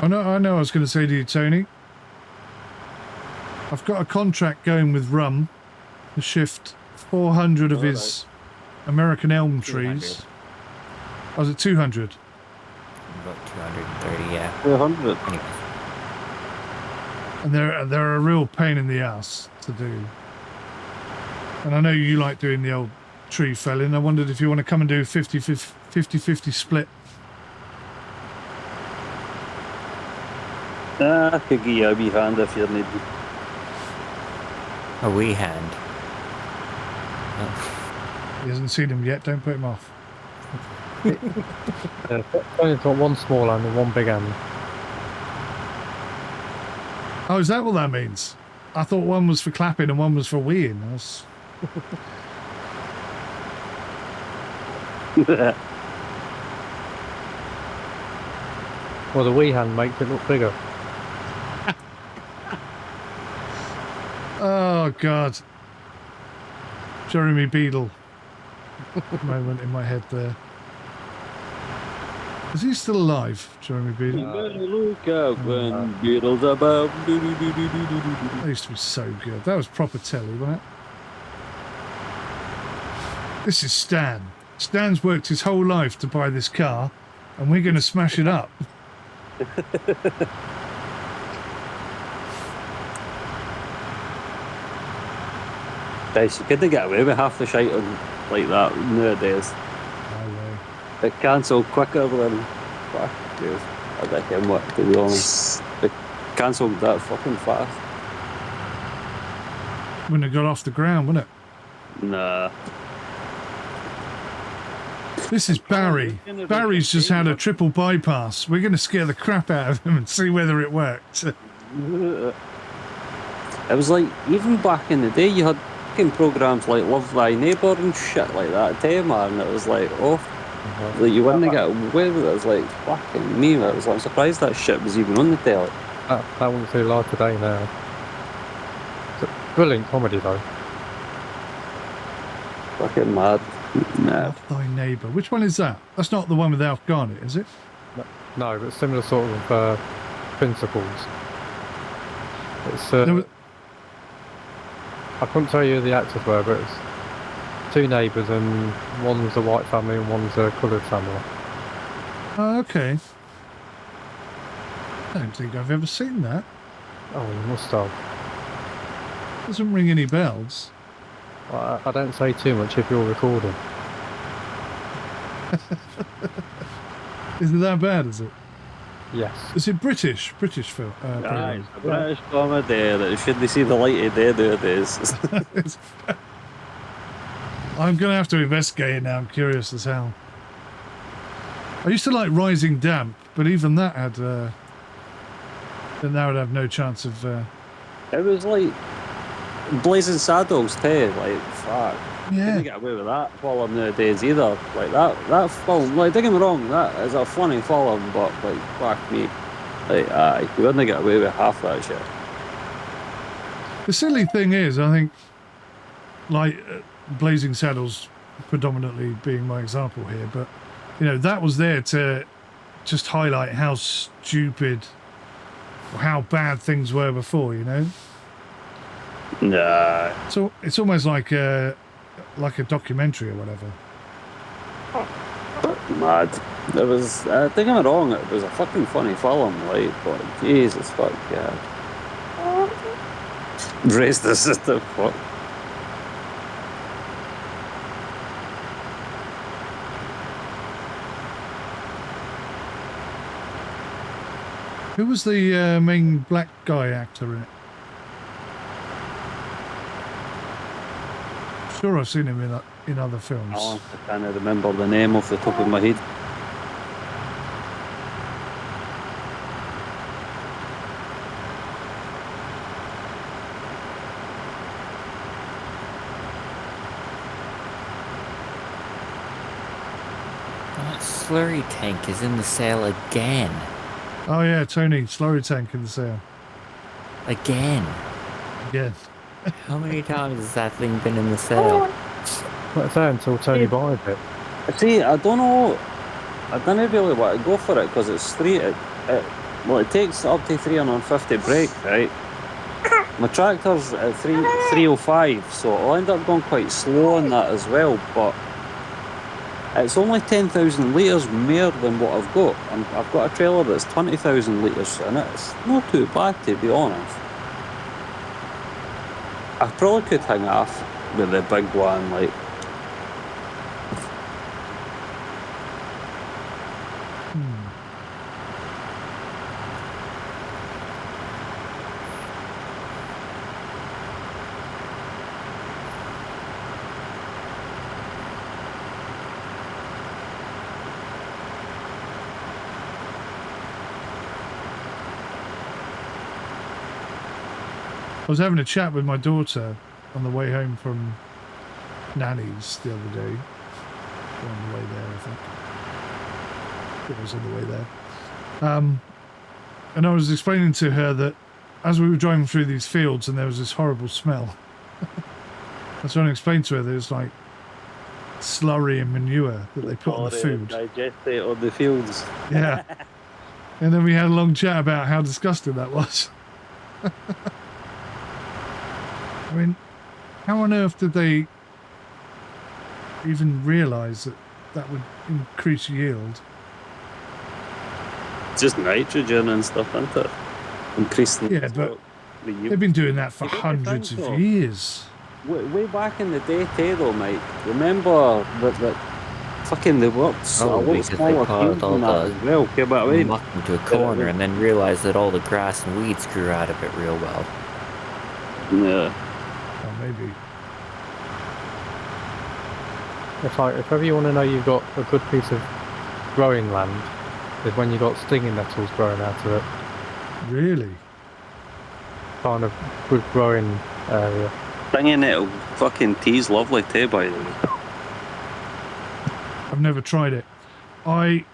I know I was going to say to you, Tony. I've got a contract going with Rum to shift 400 of his American elm trees. Oh, was it 200? About 230, yeah. 200. Anyways. And they're a real pain in the ass to do. And I know you like doing the old tree felling. I wondered if you want to come and do 50-50 split. I could give you a wee hand if you need. A wee hand. He hasn't seen him yet. Don't put him off. Only got one small hand and one big hand. Oh, is that what that means? I thought one was for clapping and one was for weeing. That's... Well, the wee hand makes it look bigger. Oh, God. Jeremy Beadle moment in my head there. Is he still alive, Jeremy Beadle? Look out when Beatles about. That used to be so good. That was proper telly, wasn't it? This is Stan. Stan's worked his whole life to buy this car, and we're going to smash it up. Guys, you couldn't get away with half the shite on like that nowadays. No way. It cancelled quicker than fuck, dude. I reckon what, to be honest. It cancelled that fucking fast. Wouldn't have got off the ground, wouldn't it? Nah. This is Barry. Barry's just had a triple bypass. We're going to scare the crap out of him and see whether it worked. It was like, even back in the day, you had fucking programs like Love Thy Neighbour and shit like that too, man. It was like, oh, like you wouldn't get away with it. It was like, fucking me, man. I'm surprised that shit was even on the telly. That wouldn't feel like today now. It's a brilliant comedy though. Fucking mad. Nah. Love Thy Neighbour. Which one is that? That's not the one with Alf Garnett, is it? No, but similar sort of principles. It's I couldn't tell you who the actors were, but it's two neighbours and one's a white family and one's a coloured family. Oh, okay. I don't think I've ever seen that. Oh, you must have. Doesn't ring any bells. Well, I don't say too much if you're recording. Is it that bad, is it? Yes. Is it British? British film? Aye, it's a British comedy that shouldn't see the light of day nowadays. I'm going to have to investigate it now. I'm curious as hell. I used to like Rising Damp, but even that had... then that would have no chance of... It was like Blazing Saddles too, like, fuck. Yeah. Couldn't get away with that film nowadays either. Like, that film, like, don't get me wrong, that is a funny film, but, like, fuck me. Like, you wouldn't get away with half that shit. The silly thing is, I think, like, Blazing Saddles predominantly being my example here, but, you know, that was there to just highlight how stupid or how bad things were before, you know? Nah. So it's almost like a documentary or whatever. Mad. It was, don't get me wrong, it was a fucking funny film, like, but Jesus fuck, yeah. Racist as the fuck. Who was the main black guy actor in it? Sure, I've seen him in other films. I can't remember the name off the top of my head. That slurry tank is in the sale again. Oh yeah, Tony, slurry tank in the sale. Again. Yes. How many times has that thing been in the sale? Like I say, until Tony buys it. See, I don't know. I don't really want to go for it because it's well, it takes up to 350 brake, right? My tractor's at 305, so I'll end up going quite slow on that as well. But it's only 10,000 litres more than what I've got. I've got a trailer that's 20,000 litres in it. It's not too bad, to be honest. I probably could hang off with the big one, like. I was having a chat with my daughter on the way home from Nanny's the other day. Or on the way there, I think. It was on the way there. And I was explaining to her that as we were driving through these fields and there was this horrible smell, I was trying to explain to her that it's like slurry and manure that they put on the food. Digest it on the fields. Yeah. And then we had a long chat about how disgusting that was. I mean, how on earth did they even realise that that would increase yield? Just nitrogen and stuff, isn't it? Increasing. Yeah, but the yield. they've been doing that for You don't hundreds think of so? years. Way back in the day, though, Mike. Remember that fucking they worked a Oh, lot because they smaller piled fields all than that the as well. Okay, but I mean, muck into a corner and then realized that all the grass and weeds grew out of it real well. yeah. Or maybe. If ever you want to know you've got a good piece of growing land, is when you've got stinging nettles growing out of it. Really? Kind of good growing area. Stinging it, fucking tea's lovely too, by the way. I've never tried it. I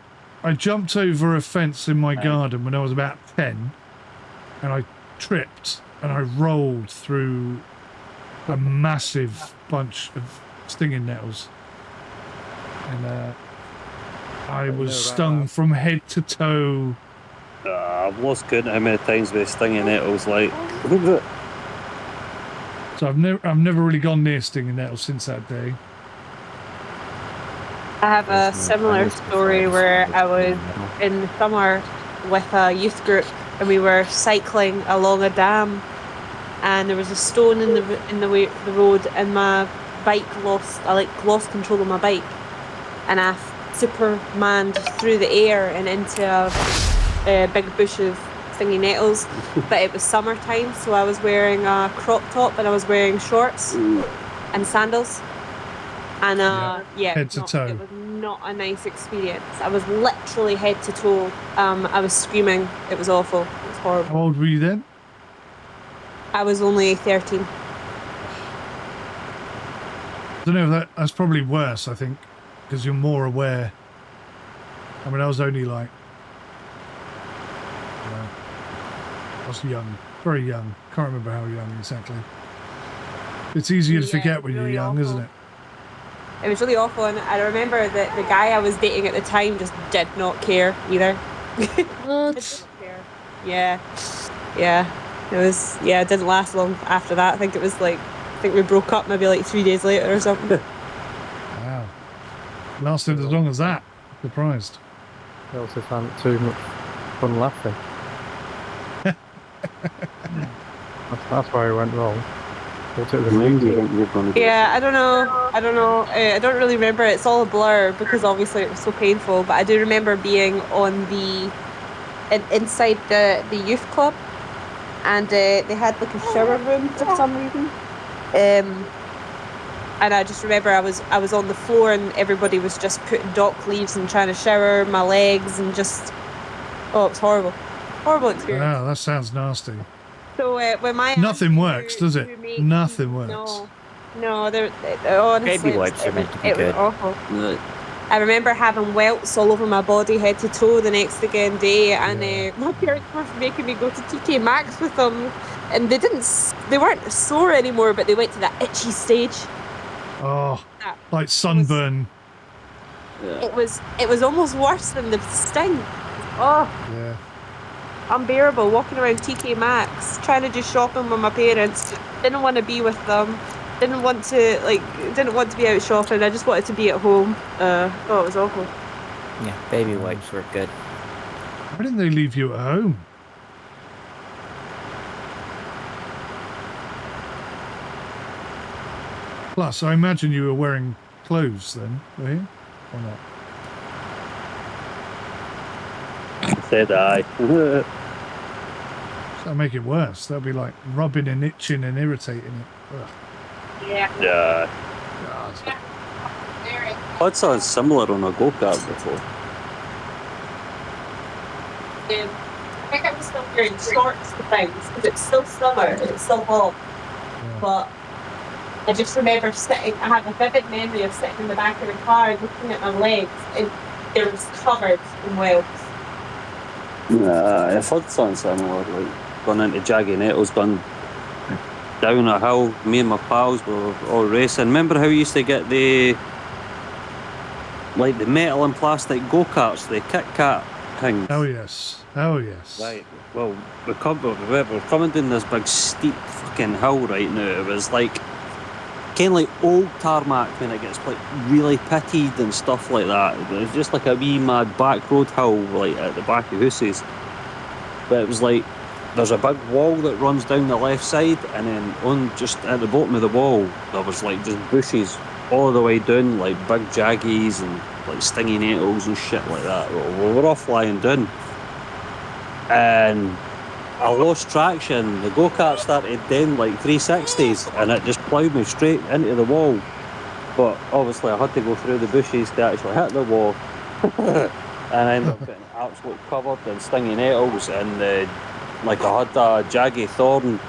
jumped over a fence in my garden when I was about 10 and I tripped and I rolled through a massive bunch of stinging nettles. And I was stung from head to toe. I've lost count how many times with stinging nettles, like. So I've never really gone near stinging nettles since that day. I have a similar story where I was in the summer with a youth group and we were cycling along a dam and there was a stone in the road and my bike I lost control of my bike and I supermaned through the air and into a big bush of stinging nettles. But it was summertime, so I was wearing a crop top and I was wearing shorts and sandals. And head to toe. It was not a nice experience. I was literally head to toe. I was screaming. It was awful. It was horrible. How old were you then? I was only 13. I don't know, that's probably worse, I think, because you're more aware. I mean, I was only like, I was young, very young. Can't remember how young exactly. It's easier to forget when you're really young, awful. isn't it? It was really awful, and I remember that the guy I was dating at the time just did not care either. What? Yeah. It was, it didn't last long after that. I think we broke up maybe like 3 days later or something. Wow. Lasted as long as that. Surprised. It also found it too much fun laughing. that's where it went wrong. Thought it was amusing. Yeah, I don't know. I don't really remember. It's all a blur because obviously it was so painful. But I do remember being on inside the youth club, and they had like a shower room for some reason. And I just remember I was on the floor and everybody was just putting dock leaves and trying to shower my legs and just it was horrible experience. Wow, that sounds nasty. So when my Nothing works, does it? Nothing works. No, honestly, Baby wipes are meant to be it good. was awful. I remember having welts all over my body, head to toe, the next again day, and my parents were making me go to TK Maxx with them, and they weren't sore anymore, but they went to that itchy stage. Oh, like sunburn. It was almost worse than the sting. Oh. Yeah. Unbearable, walking around TK Maxx, trying to do shopping with my parents. Didn't want to be with them. Didn't want to be out shopping. I just wanted to be at home. It was awful. Yeah, baby wipes were good. Why didn't they leave you at home? Plus, I imagine you were wearing clothes then, were you? Or not? Said I. That'll make it worse. That'll be like rubbing and itching and irritating it. Ugh. Yeah. Yeah. God. I'd saw similar on a go-kart before. I think I was still wearing shorts to things because it's still summer and it's still hot. Yeah. But I just remember I have a vivid memory of sitting in the back of the car looking at my legs and they were covered in welts. I've had something similar, like going into Jaggy Nettles, gone down a hill. Me and my pals were all racing. Remember how you used to get the metal and plastic go-karts, the Kit Kat things? Oh yes. Oh yes. Right. Well, we're coming down this big steep fucking hill right now. It was like kind of like old tarmac when it gets like really pitted and stuff like that. It was just like a wee mad back road hill, like at the back of houses. But it was like there's a big wall that runs down the left side, and then on just at the bottom of the wall there was like just bushes all the way down, like big jaggies and like stingy nettles and shit like that. We were all flying down, and I lost traction. The go-kart started doing like 360s, and it just ploughed me straight into the wall. But obviously I had to go through the bushes to actually hit the wall. And I ended up getting absolutely covered in stingy nettles, and like I had a jaggy thorn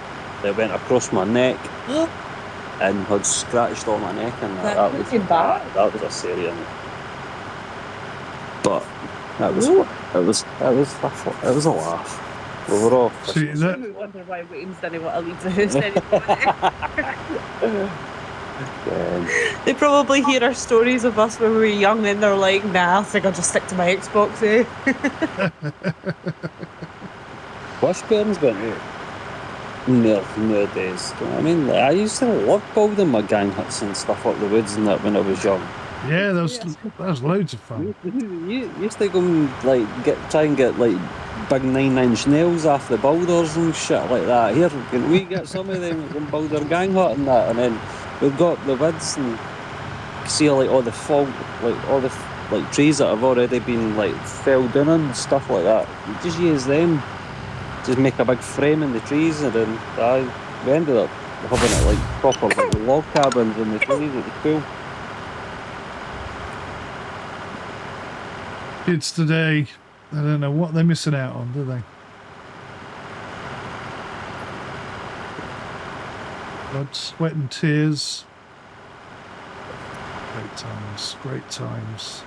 that went across my neck and had scratched all my neck, and that was bad. That was a serious. But it was a laugh. We were all. See that? We wonder why Wayne's didn't want to leave the house anymore. They probably hear our stories of us when we were young and they're like, nah, I think I'll just stick to my Xbox, eh? Wishbones went out nowadays. Do you know what I mean? Like, I used to love building my gang huts and stuff up the woods and that when I was young. Yeah, that was loads of fun. You used to go and like try and get like big 9-inch nails off the boulders and shit like that. Here, can we get some of them and build our gang hut and that? And then we've got the woods and see like all the trees that have already been like felled in and stuff like that. You just use them, just make a big frame in the trees, and then we ended up having it like proper like log cabins in the trees. It was cool. Kids today, I don't know what they're missing out on, do they? Blood, sweat and tears. Great times, great times.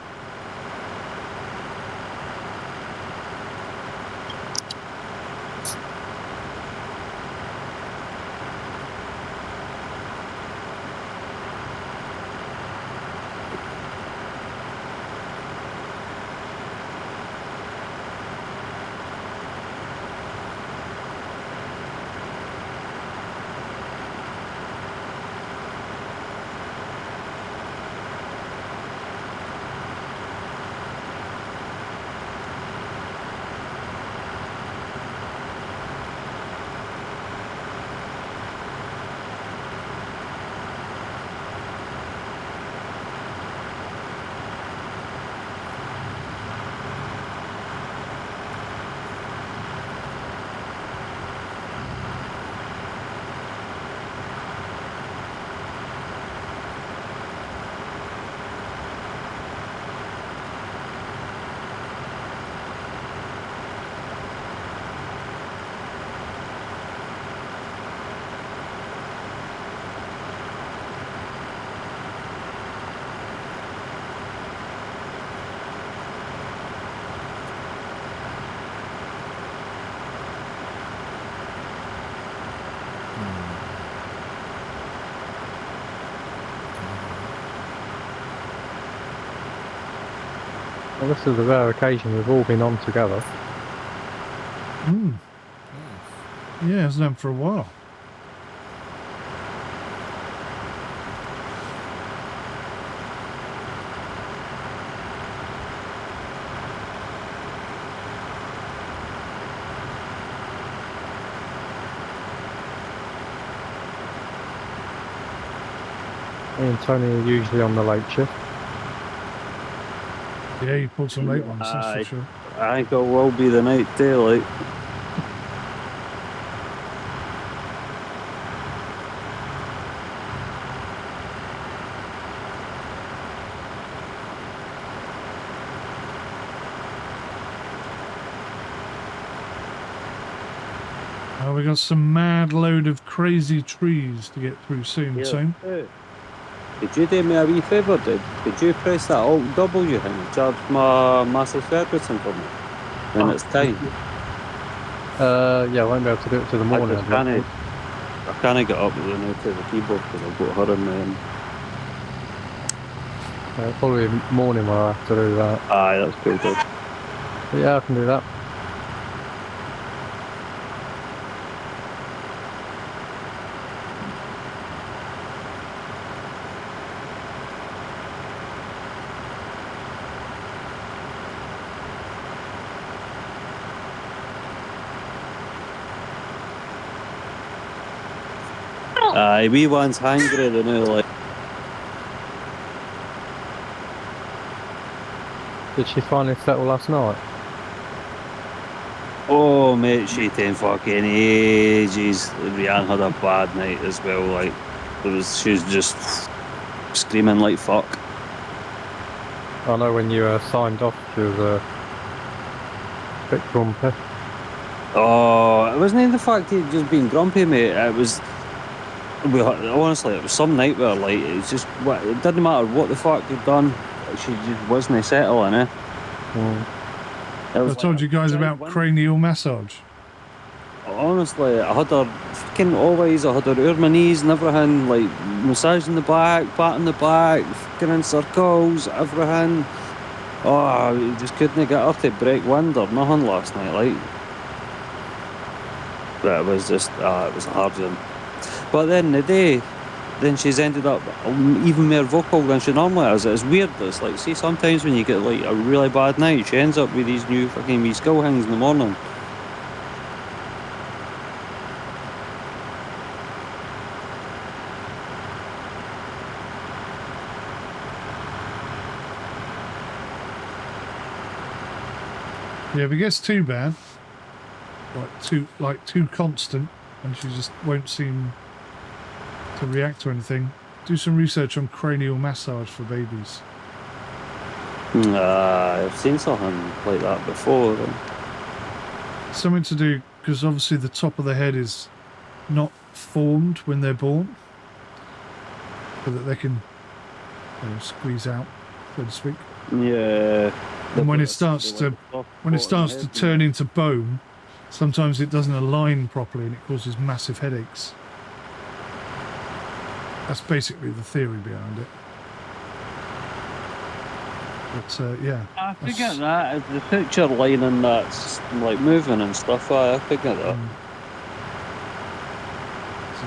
Well, this is a rare occasion we've all been on together. Yeah, hasn't done for a while. Me and Tony are usually on the late shift. Yeah, you pulled some late ones, that's Aye. for sure. I think it will be the night daylight. Oh, we got some mad load of crazy trees to get through soon, soon. Could you do me a wee favour, dude? Could you press that Alt W and charge my massive Ferguson for me when it's time? Yeah, I won't be able to do it till the morning. I can't get up with the now to the keyboard because I've got her in the Probably morning when I have to do that. Aye, that's cool, dude. But yeah, I can do that. Aye, wee one's hangry the now, like. Did she finally settle last night? Oh, mate, she taken fucking ages. Rianne had a bad night as well, like. She was just screaming like fuck. I know when you signed off, she was a bit grumpy. Oh, it wasn't even the fact he'd just been grumpy, mate. It was. Honestly, it was some nightmare. Like, it's just. It didn't matter what the fuck he'd done. She just wasn't settling, eh? I told you guys about cranial massage. Honestly, I had her fucking always. I had her over my knees and everything, like massaging the back, patting the back, fucking in circles, everything. Oh, you just couldn't get her to break wind or nothing last night, like. But it was just, it was a hard one. But then the day, then she's ended up even more vocal than she normally is. It's weird. It's like, see, sometimes when you get like a really bad night, she ends up with these new fucking wee skill things in the morning. Yeah, if it gets too bad, like too constant, and she just won't seem to react to anything, do some research on cranial massage for babies. I've seen something like that before. Something to do, because obviously the top of the head is not formed when they're born, so that they can squeeze out, so to speak. Yeah. And when it starts to turn into bone, sometimes it doesn't align properly and it causes massive headaches. That's basically the theory behind it. But yeah. I figure that the picture lining that's like moving and stuff. I figure that.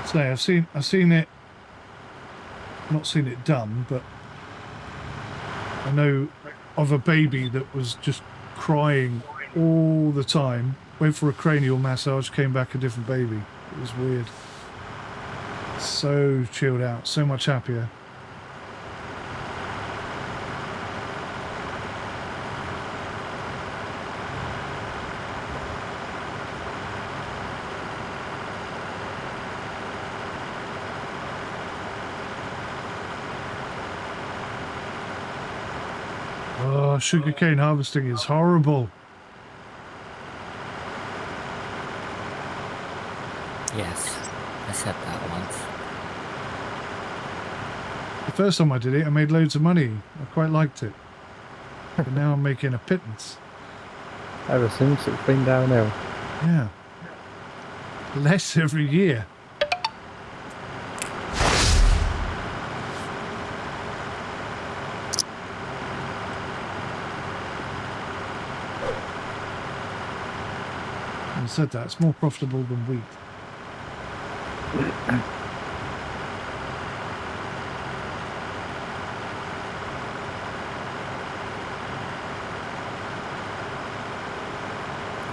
So I've seen it. Not seen it done, but I know of a baby that was just crying all the time. Went for a cranial massage, came back a different baby. It was weird. So chilled out, so much happier. Oh, sugarcane harvesting is horrible. Yes, I said that once. The first time I did it, I made loads of money. I quite liked it. But now I'm making a pittance. Ever since it's been downhill. Yeah. Less every year. I said that, it's more profitable than wheat.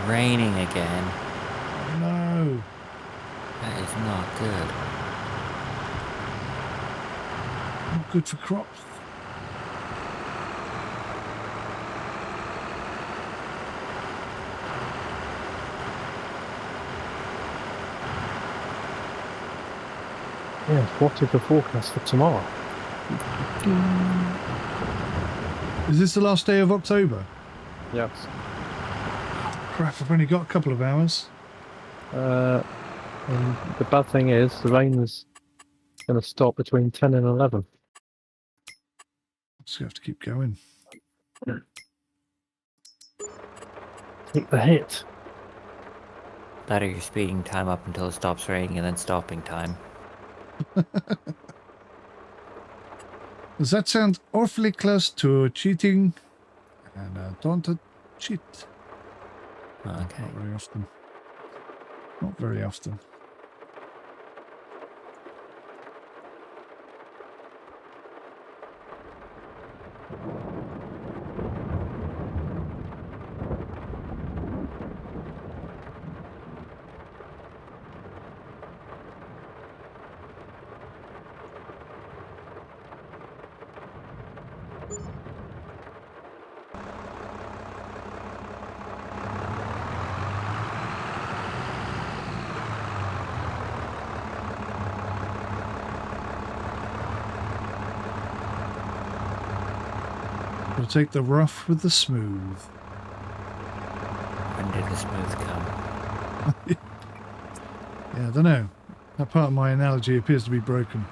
Raining again. Oh, no. That is not good. Not good for crops. Yeah, what is the forecast for tomorrow? Is this the last day of October? Yes. Crap, I've only got a couple of hours. And the bad thing is, the rain is going to stop between 10 and 11. Just have to keep going. Take the hit. That or you're speeding time up until it stops raining and then stopping time. Does that sound awfully close to cheating? And I don't cheat. Okay. Not very often. Not very often. We'll take the rough with the smooth. When did the smooth come? Yeah, I don't know. That part of my analogy appears to be broken.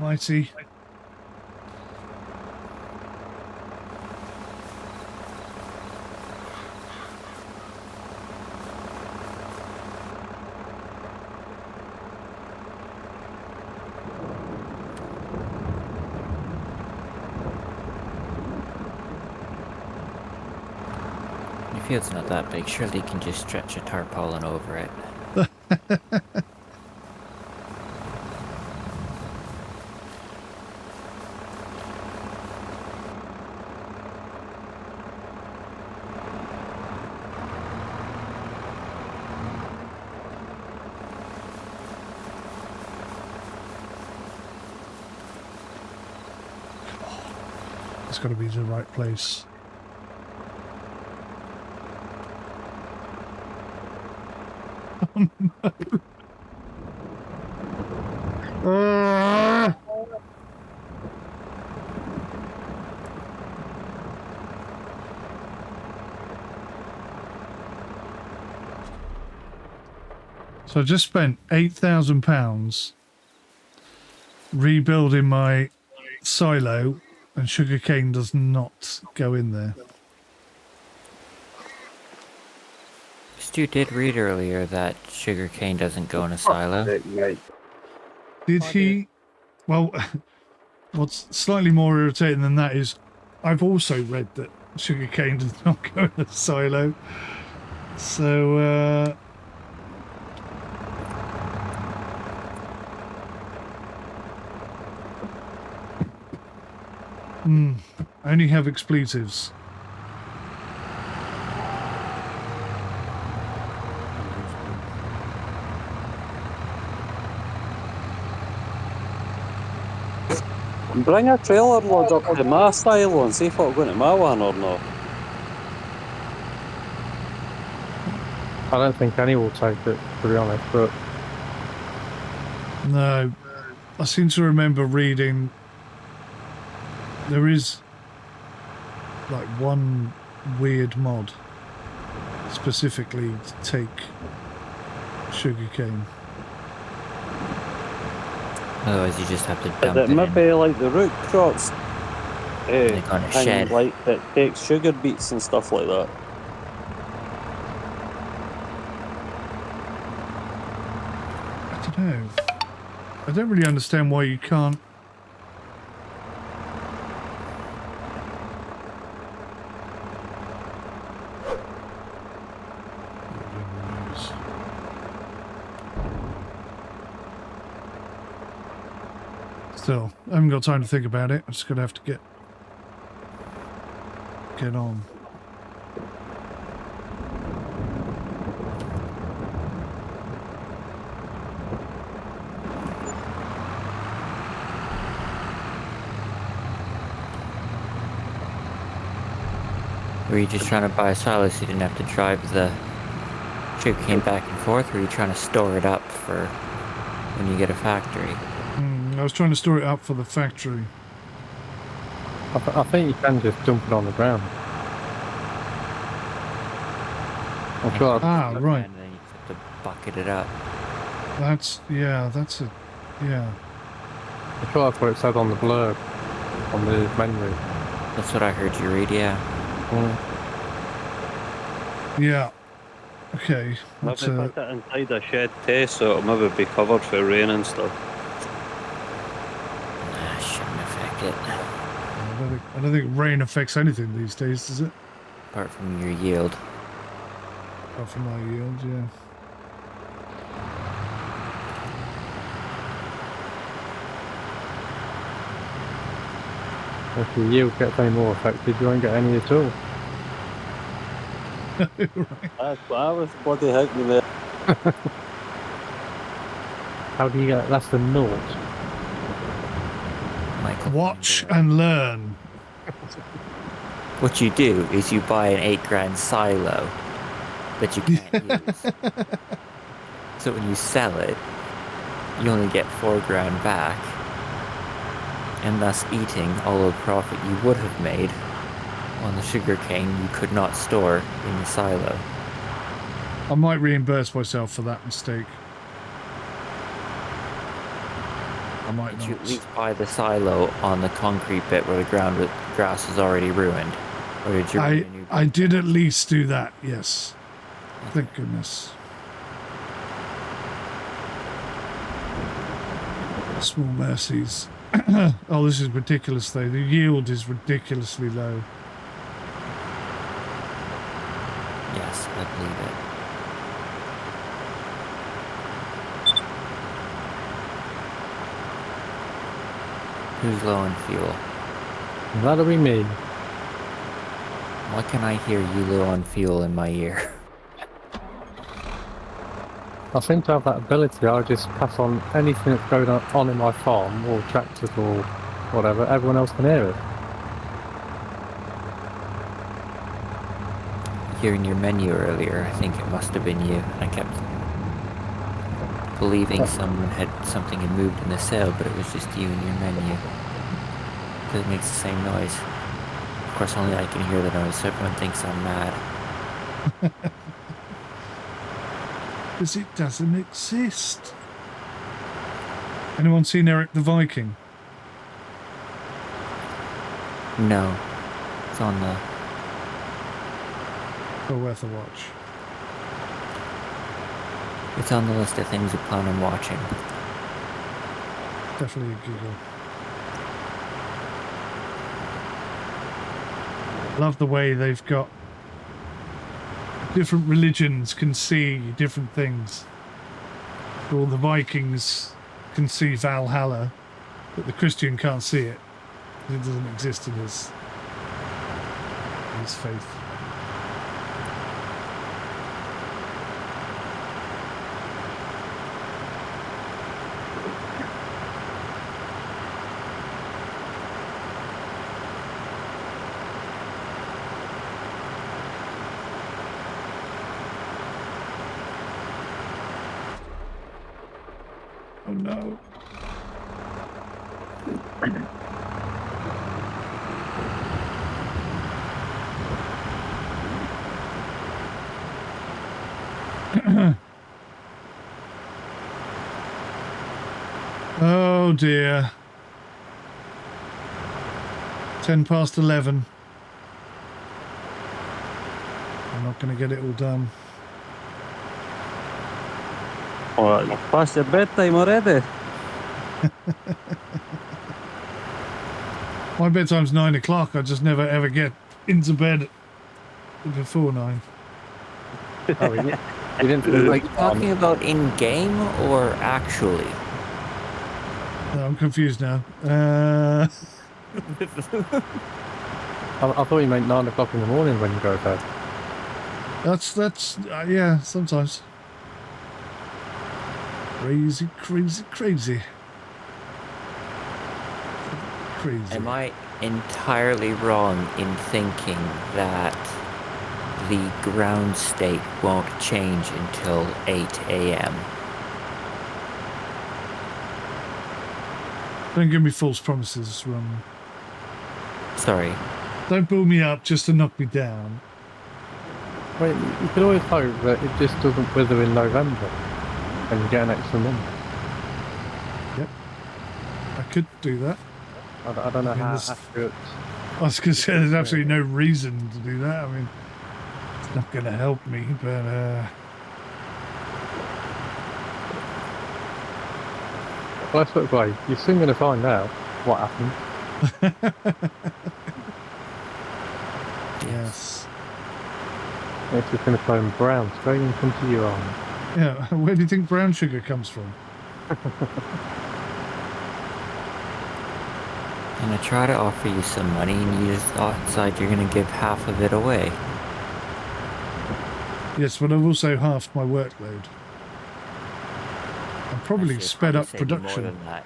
Almighty. Your field's not that big. Surely you can just stretch a tarpaulin over it. It's got to be the right place. Oh no. So I just spent £8,000 rebuilding my silo, and sugarcane does not go in there. Stu did read earlier that sugarcane doesn't go in a silo. Did he? Well, what's slightly more irritating than that is I've also read that sugarcane does not go in a silo. So, I only have expletives. Bring a trailer load up to my silo and see if it'll go into my one or not. I don't think any will take it, to be honest, but No, I seem to remember reading there is like one weird mod specifically to take sugarcane. Otherwise, you just have to dump It it might in. be like the root crops Like on a shed. like that takes sugar beets and stuff like that. I don't know. I don't really understand why you can't. Still, I haven't got time to think about it. I'm just gonna have to get on. Were you just trying to buy a silo so you didn't have to drive the sugarcane back and forth, or were you trying to store it up for when you get a factory? I was trying to store it up for the factory. I think you can just dump it on the ground. I'm sure. Right. And then you just have to bucket it up. That's a yeah. I'm sure that's what it said on the blurb on the menu. That's what I heard you read, yeah. Yeah. Okay. Let's, Maybe put it inside a shed test so it'll maybe be covered for rain and stuff. Shouldn't affect it. I don't think rain affects anything these days, does it? Apart from your yield. Apart from my yield, yeah. If your yield gets any more affected, you won't get any at all. Right. That was bloody hit me there. How do you get less than naught? Michael, Watch and learn. what you do is you buy an $8,000 silo that you can't use. So when you sell it, you only get $4,000 back, and thus eating all of the profit you would have made on the sugarcane you could not store in the silo. I might reimburse myself for that mistake. I might Did you not. at least buy the silo on the concrete bit where the grass was already ruined? Or did you bring a new I did at least do that, yes. Thank goodness. Small mercies. Oh, this is ridiculous though. The yield is ridiculously low. Yes, I believe it. Who's low on fuel? That'll be me. Why can I hear you low on fuel in my ear? I seem to have that ability. I'll just pass on anything that's going on in my farm, or tractors, or whatever. Everyone else can hear it. Hearing your menu earlier, I think it must have been you. I kept believing something had moved in the cell, but it was just you and your menu. Because it makes the same noise. Of course, only I can hear the noise, so everyone thinks I'm mad. Because it doesn't exist. Anyone seen Eric the Viking? No. It's on the... Well worth a watch. It's on the list of things we plan on watching. Definitely a giggle. Love the way they've got different religions can see different things. All the Vikings can see Valhalla, but the Christian can't see it. It doesn't exist in his faith. Oh no. Oh dear. 11:10. I'm not going to get it all done. Alright, past your bedtime already? My bedtime's 9 o'clock. I just never ever get into bed before 9. Oh, you didn't Are you talking about in game or actually? No, I'm confused now. I thought you meant 9 o'clock in the morning when you go to bed. That's yeah, sometimes. Crazy, crazy, crazy. Crazy. Am I entirely wrong in thinking that the ground state won't change until 8 a.m.? Don't give me false promises, Ron. Sorry. Don't build me up just to knock me down. Well, you could always hope that it just doesn't wither in November and you get an extra month. Yep. I could do that. I don't know I mean, how this- accurate. I was going to say there's absolutely no reason to do that. I mean, it's not going to help me, but Well, let's put it away. You're soon going to find out what happened. yes. It's just going to turn brown straight in front of your arm. Yeah, where do you think brown sugar comes from? I'm gonna try to offer you some money and you just decide you're gonna give half of it away. Yes, but I've also halved my workload. I've probably Actually, sped up probably saving production. More than that.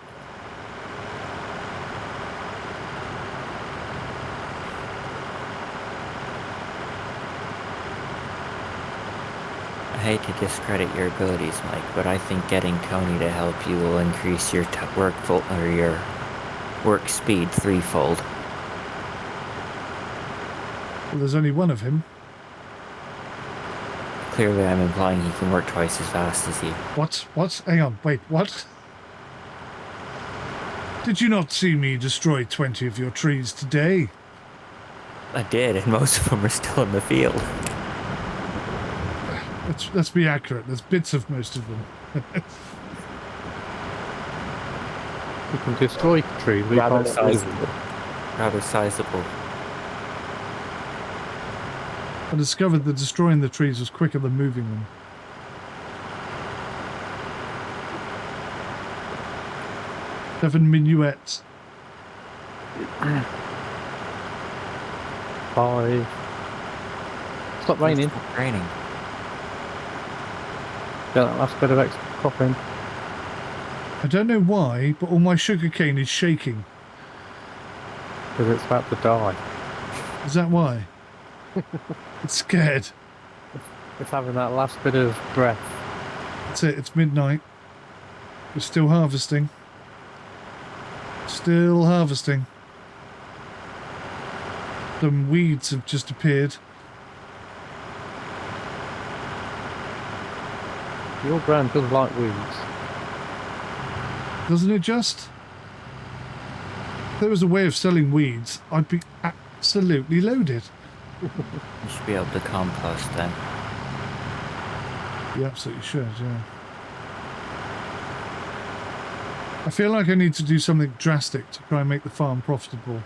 I hate to discredit your abilities, Mike, but I think getting Tony to help you will increase your your work speed threefold. Well, there's only one of him. Clearly, I'm implying he can work twice as fast as you. What? What? Hang on, wait, what? Did you not see me destroy 20 of your trees today? I did, and most of them are still in the field. Let's be accurate. There's bits of most of them. You can destroy trees. We Rather can't sizable. Rather sizable. I discovered that destroying the trees was quicker than moving them. Seven minuets. 5. Stop raining. It's raining. Get that last bit of extra crop in. I don't know why, but all my sugarcane is shaking. Because it's about to die. Is that why? It's scared. It's having that last bit of breath. That's it. It's midnight. We're still harvesting. Still harvesting. Some weeds have just appeared. Your ground does like weeds. Doesn't it just? If there was a way of selling weeds, I'd be absolutely loaded. You should be able to compost then. You absolutely should, yeah. I feel like I need to do something drastic to try and make the farm profitable.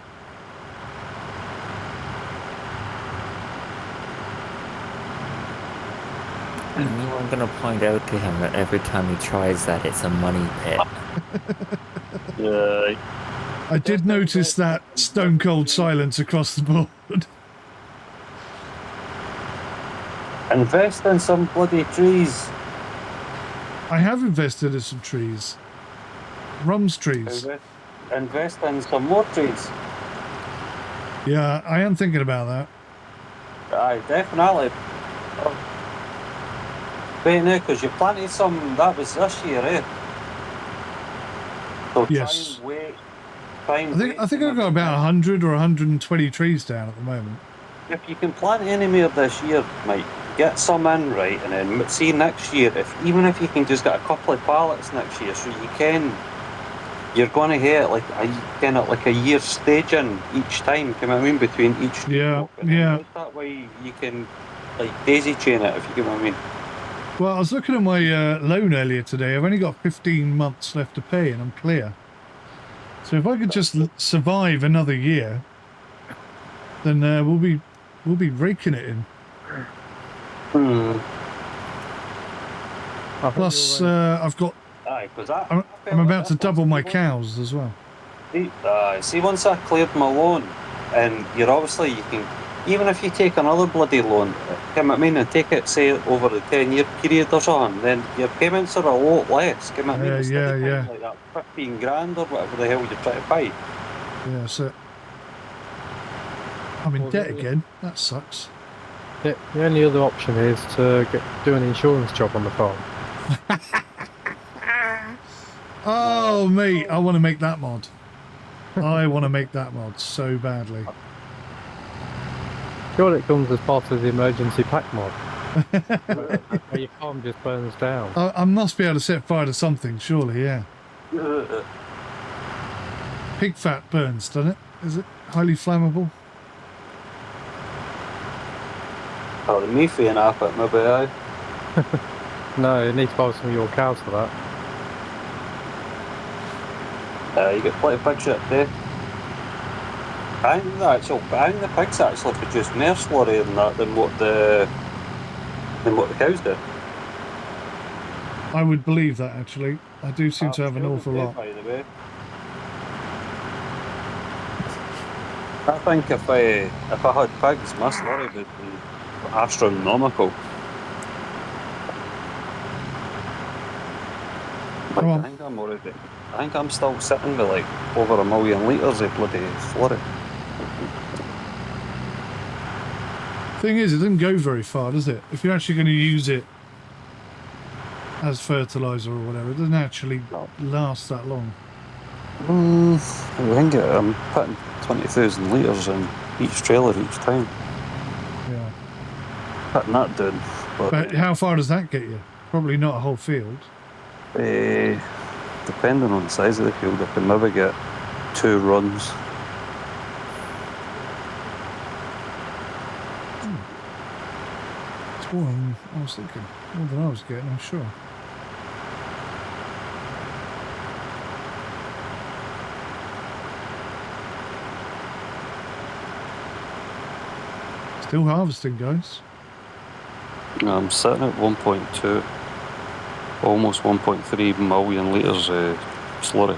And you are going to point out to him that every time he tries that, it's a money pit. Yeah. I did notice that stone cold silence across the board. Invest in some bloody trees. I have invested in some trees. Rum's trees. Invest in some more trees. Yeah, I am thinking about that. Aye, definitely. Wait now, because you planted some, that was this year, eh? So Yes. try and wait. I think I've got about 100 or 120 trees down at the moment. If you can plant any more this year, Mike, get some in, right, and then see next year, even if you can just get a couple of pallets next year, so you're going to hit like a year staging each time, you know what I mean, between each Yeah, and then yeah. that way you can like daisy chain it, if you get what I mean. Well, I was looking at my loan earlier today. I've only got 15 months left to pay and I'm clear. So if I could just survive another year, then we'll be raking it in. I think Plus, you're I've got. Aye, because I'm about to double my cows as well. See, once I cleared my loan, and you're obviously, you can, even if you take another bloody loan, come at me and take it, say, over the 10-year period or something, then your payments are a lot less. Come at me, instead of paying like that 15 grand or whatever the hell you're trying to pay. Yeah, so I'm in debt again. That sucks. the only other option is to do an insurance job on the farm. Oh, mate, I want to make that mod. I want to make that mod so badly. Sure, it comes as part of the emergency pack mod. Where your farm just burns down. I must be able to set fire to something, surely, yeah. Pig fat burns, doesn't it? Is it highly flammable? Oh, the methane up it, maybe, aye. No, you need to buy some of your cows for that. You get plenty of pig shit there. I think the pigs actually produce more slurry than what the cows do. I would believe that, actually. I do seem to have an awful lot. By the way. I think if I had pigs, my slurry would be astronomical. Like, I think I'm still sitting with like over 1 million litres of bloody slurry. Thing is, it doesn't go very far, does it? If you're actually going to use it as fertiliser or whatever, it doesn't actually last that long. I think I'm putting 20,000 litres in each trailer each time. Yeah. Putting that down. But how far does that get you? Probably not a whole field. Depending on the size of the field, I can maybe get 2 runs. It's more than I was thinking. More than I was getting, I'm sure. Still harvesting, guys. I'm sitting at 1.2, almost 1.3 million litres of slurry.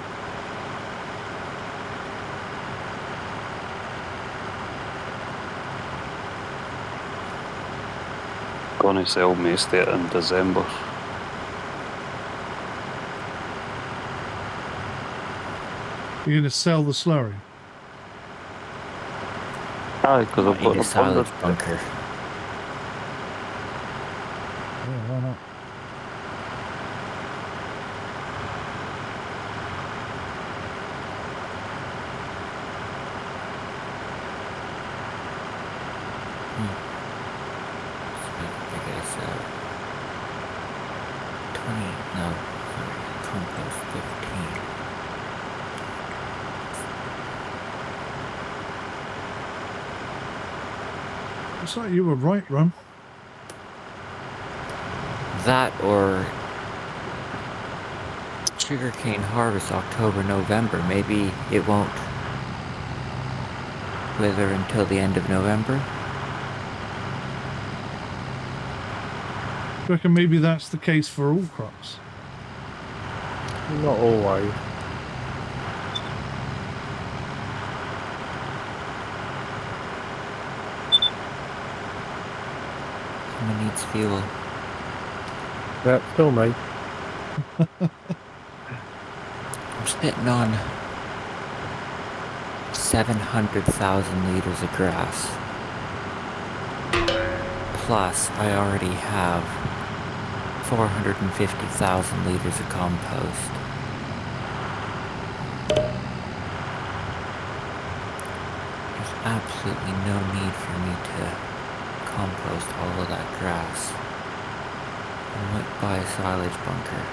Gonna sell most of it in December. You're going to sell the slurry? Aye, because I've got a a silage bunker. Yeah, why not? I guess 20, no, sorry, compost 15. Looks like you were right, Rum. That or sugarcane harvest October, November. Maybe it won't wither until the end of November. I reckon maybe that's the case for all crops. Not always. Someone needs fuel. Yeah, still me. I'm sitting on 700,000 liters of grass. Plus, I already have 450,000 liters of compost. There's absolutely no need for me to compost all of that grass. I might buy a silage bunker.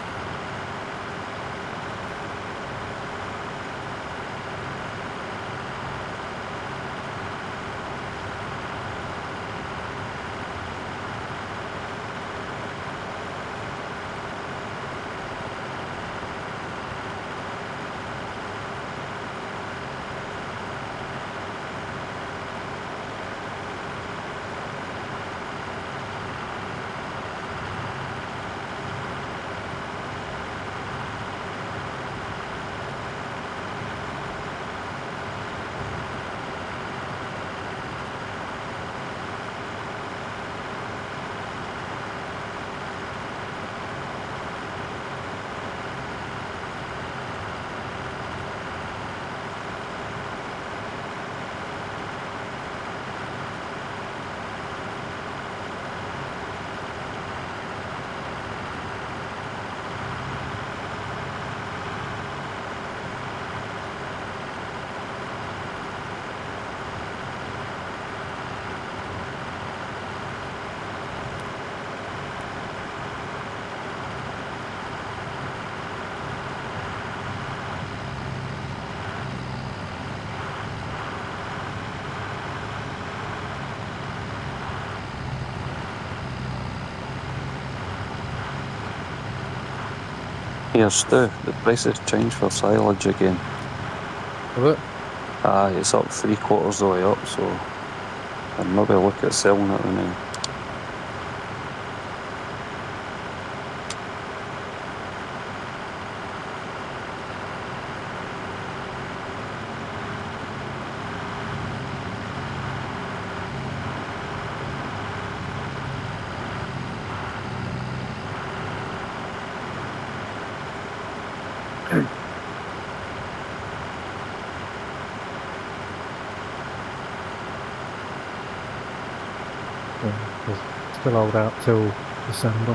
Here, Stu, the price has changed for silage again. Is it? It's up 3/4 of the way up, so I'd maybe look at selling it now. Yeah, it's still hold out till December.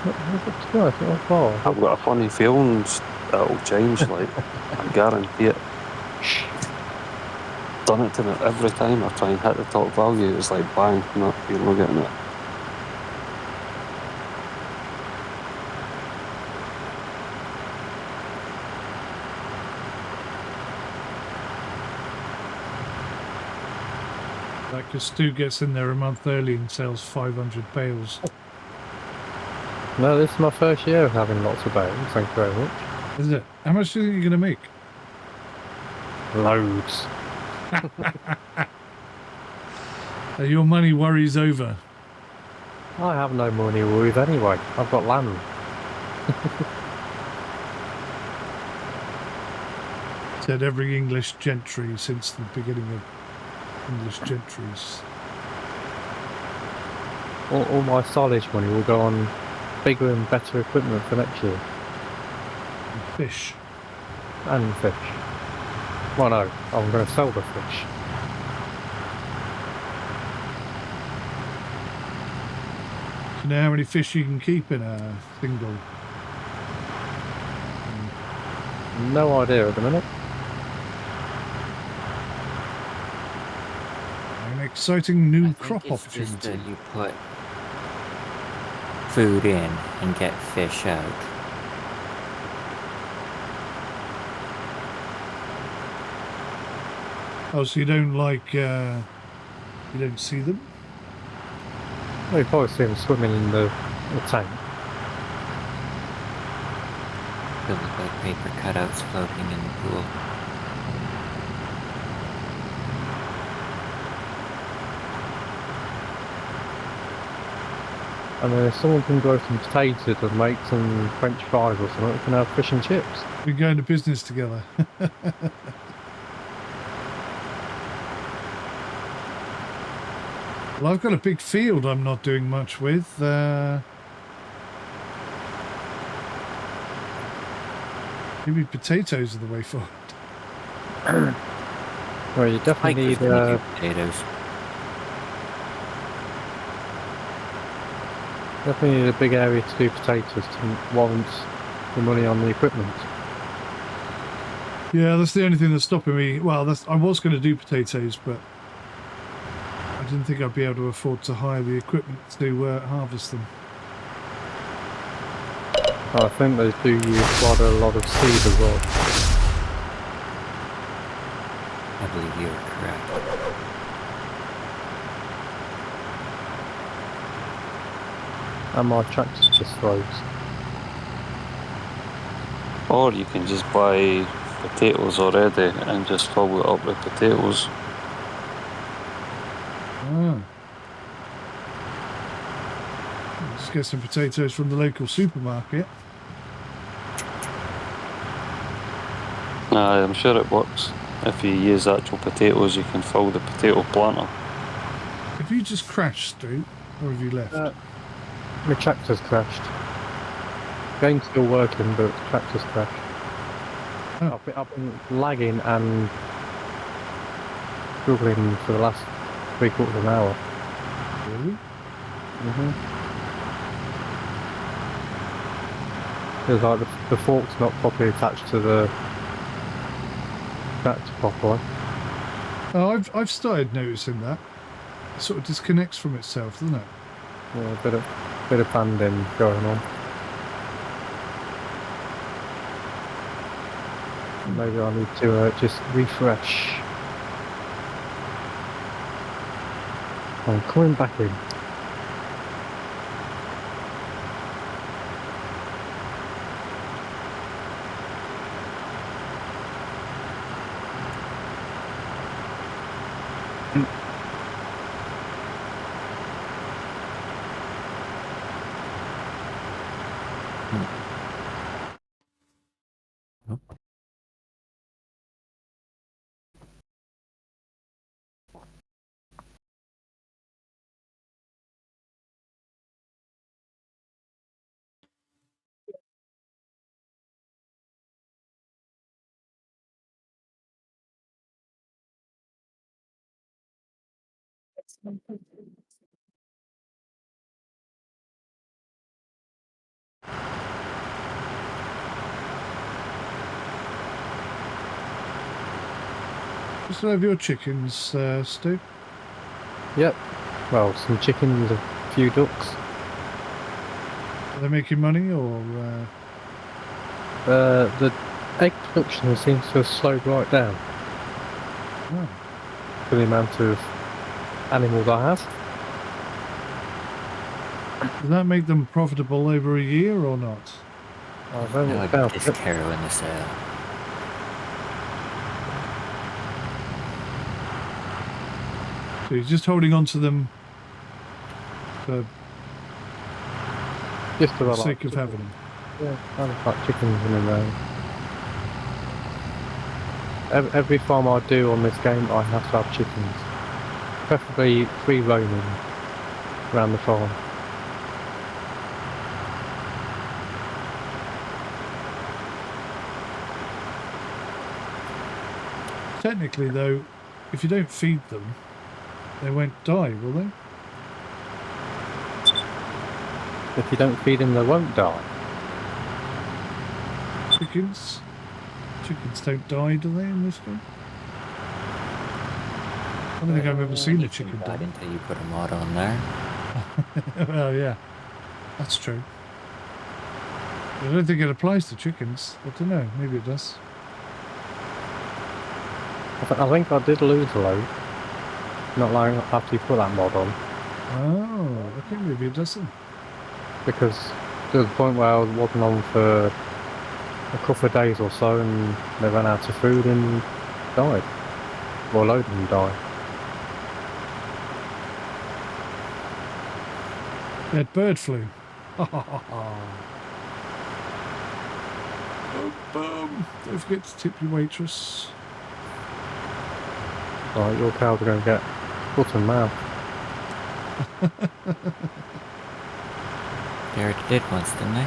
What's it to go? It's not far. I've got a funny feeling it'll change, like, I guarantee it. Done it to me every time I try and hit the top value, it's like bang, no, you're not getting it. Like, because Stu gets in there a month early and sells 500 bales. No, this is my first year of having lots of bales, thank you very much. Is it? How much do you think you're going to make? Loads. Your money worries over. I have no money worries anyway. I've got land. Said every English gentry since the beginning of English gentries. All my silage money will go on bigger and better equipment for next year. And fish. And fish. Well, no, I'm going to sell the fish. Do you know how many fish you can keep in a single? No idea at the minute. An exciting new I think crop it's just opportunity. that you put food in and get fish out. Oh, so you don't like, you don't see them? Well, you probably see them swimming in the tank. They look like paper cutouts floating in the pool. And then if someone can grow some potatoes and make some French fries or something, we can have fish and chips. We go into business together. Well, I've got a big field I'm not doing much with. Maybe potatoes are the way forward. Well, you definitely need potatoes. definitely need a big area to do potatoes to warrant the money on the equipment. Yeah, that's the only thing that's stopping me. Well, I was going to do potatoes, but I didn't think I'd be able to afford to hire the equipment to harvest them. I think they do use quite a lot of seed as well. I believe you are correct. And my tractor just froze. Or you can just buy potatoes already and just fill it up with potatoes. Ah. Just get some potatoes from the local supermarket. I'm sure it works. If you use actual potatoes, you can fill the potato planter. Have you just crashed, Stu? Or have you left? My tractor's crashed. Game's still working, but the tractor's crashed. Oh. I've been lagging and struggling for the last 3/4 of an hour. Really? Feels like the fork's not properly attached to the tractor properly. Oh, I've started noticing that. It sort of disconnects from itself, doesn't it? Yeah, a bit of banding going on. Maybe I need to just refresh. I'm coming back in. You still have your chickens, Stu? Yep. Well, some chickens, a few ducks. Are they making money, or The egg production seems to have slowed right down oh, for the amount of animals I have. does that make them profitable over a year or not? I don't No, know about this it. carol in the sale. So you're just holding on to them for Just for the the sake of having them. Yeah, I just like chickens in a row. Every farm I do on this game, I have to have chickens. Preferably 3 roaming around the farm. Technically, though, if you don't feed them, they won't die, will they? If you don't feed them, they won't die. Chickens? Chickens don't die, do they, in this game? I don't think I've ever seen a chicken died die. until you put a mod on there. Well, yeah, that's true. I don't think it applies to chickens. I don't know, maybe it does. I think I did lose a load. Not long after you put that mod on. Oh, okay, maybe it doesn't. Because there was a point where I wasn't on for a couple of days or so and they ran out of food and died. Or a load of them died. They had bird flu. Boom, boom. Don't forget to tip your waitress. Right, your cows are going to get foot and mouth. They already did once, didn't they?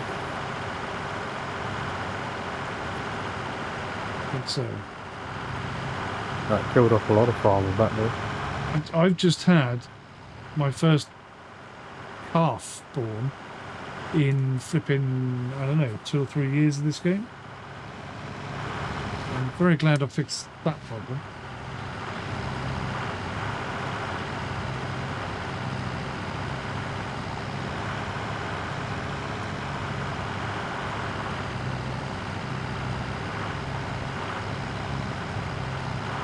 I think so. That killed off a lot of farmers, that did. And I've just had my first calf born in flipping, I don't know, 2 or 3 years of this game. I'm very glad I fixed that problem.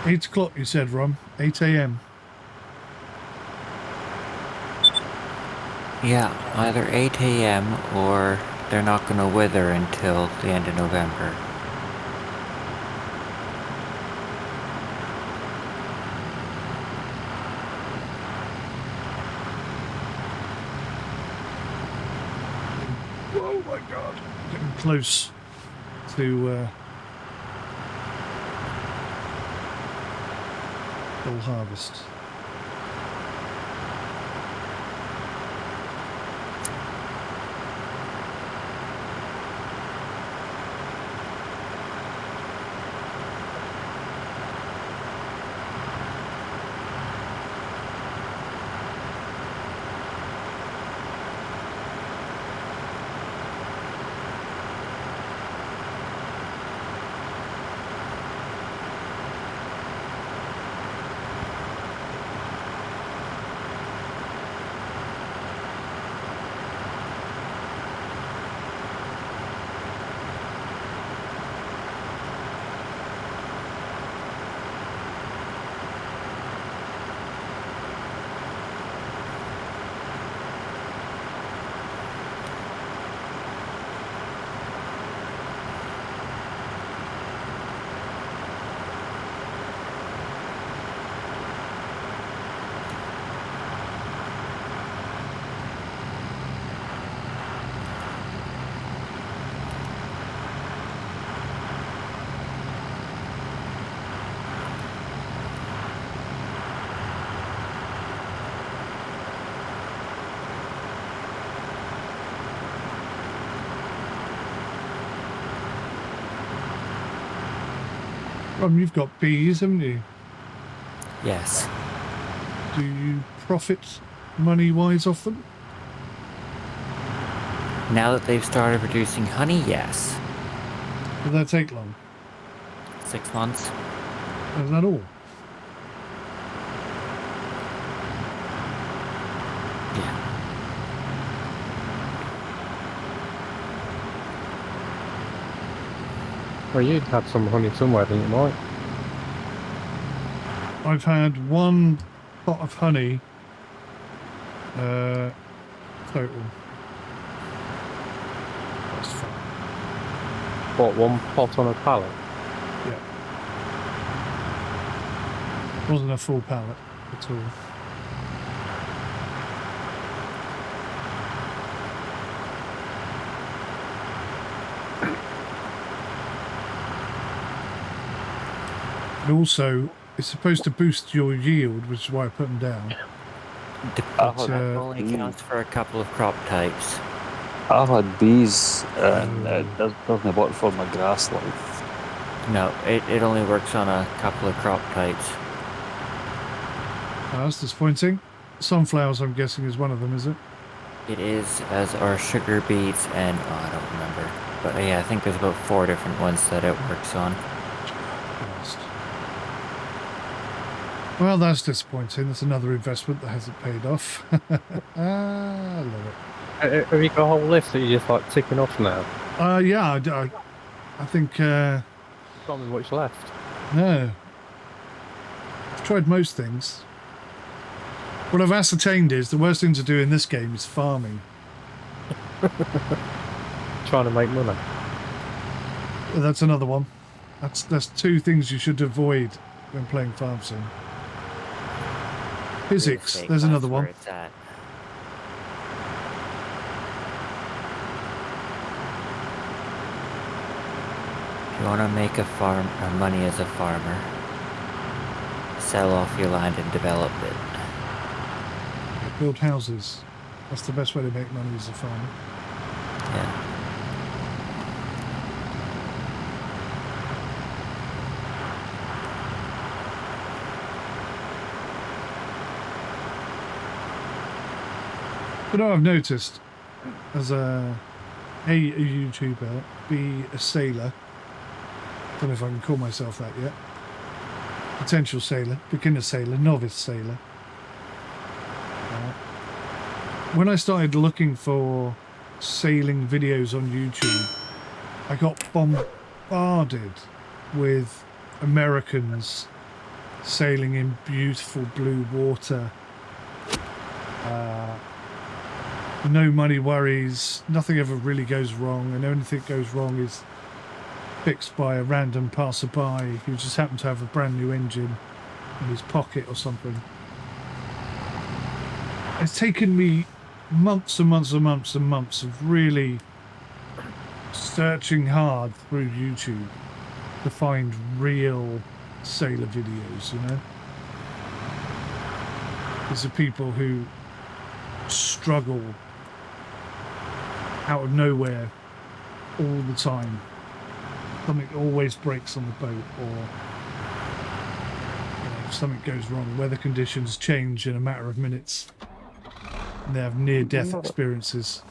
Eight o'clock, you said, Ron. 8 a.m. Yeah, either 8 a.m. or they're not going to wither until the end of November. Oh my god. Getting close to full harvest. You've got bees, haven't you? Yes. Do you profit money-wise off them? Now that they've started producing honey, yes. Did that take long? 6 months. Is that all? Yeah. Well, you'd had some honey somewhere, didn't you, Mike? I've had 1 pot of honey total. That's fine. What, 1 pot on a pallet? Yeah. Wasn't a full pallet at all. And also, it's supposed to boost your yield, which is why I put them down. But, But, only counts for a couple of crop types. I've had bees, and it doesn't work for my grass life. No, it only works on a couple of crop types. that's disappointing. Sunflowers, I'm guessing, is one of them, is it? It is, as are sugar beets and, I don't remember. But yeah, I think there's about 4 different ones that it works on. Christ. Well, that's disappointing. That's another investment that hasn't paid off. I love it. Have you got a whole list that you're just like ticking off now? Yeah, I think, Not much left. no. I've tried most things. What I've ascertained is the worst thing to do in this game is farming. Trying to make money. That's another one. That's 2 things you should avoid when playing Farm Sim. Physics, Real estate, there's another that's where one. it's at. If you want to make money as a farmer, sell off your land and develop it. Build houses. That's the best way to make money as a farmer. Yeah. But I've noticed, as a YouTuber, be a sailor. Don't know if I can call myself that yet. Potential sailor, beginner sailor, novice sailor. When I started looking for sailing videos on YouTube, I got bombarded with Americans sailing in beautiful blue water. No money worries, nothing ever really goes wrong, and anything that goes wrong is fixed by a random passerby who just happened to have a brand new engine in his pocket or something. It's taken me months and months and months and months of really searching hard through YouTube to find real sailor videos, you know? These are people who struggle out of nowhere all the time. Something always breaks on the boat, or something goes wrong. Weather conditions change in a matter of minutes. And they have near-death experiences.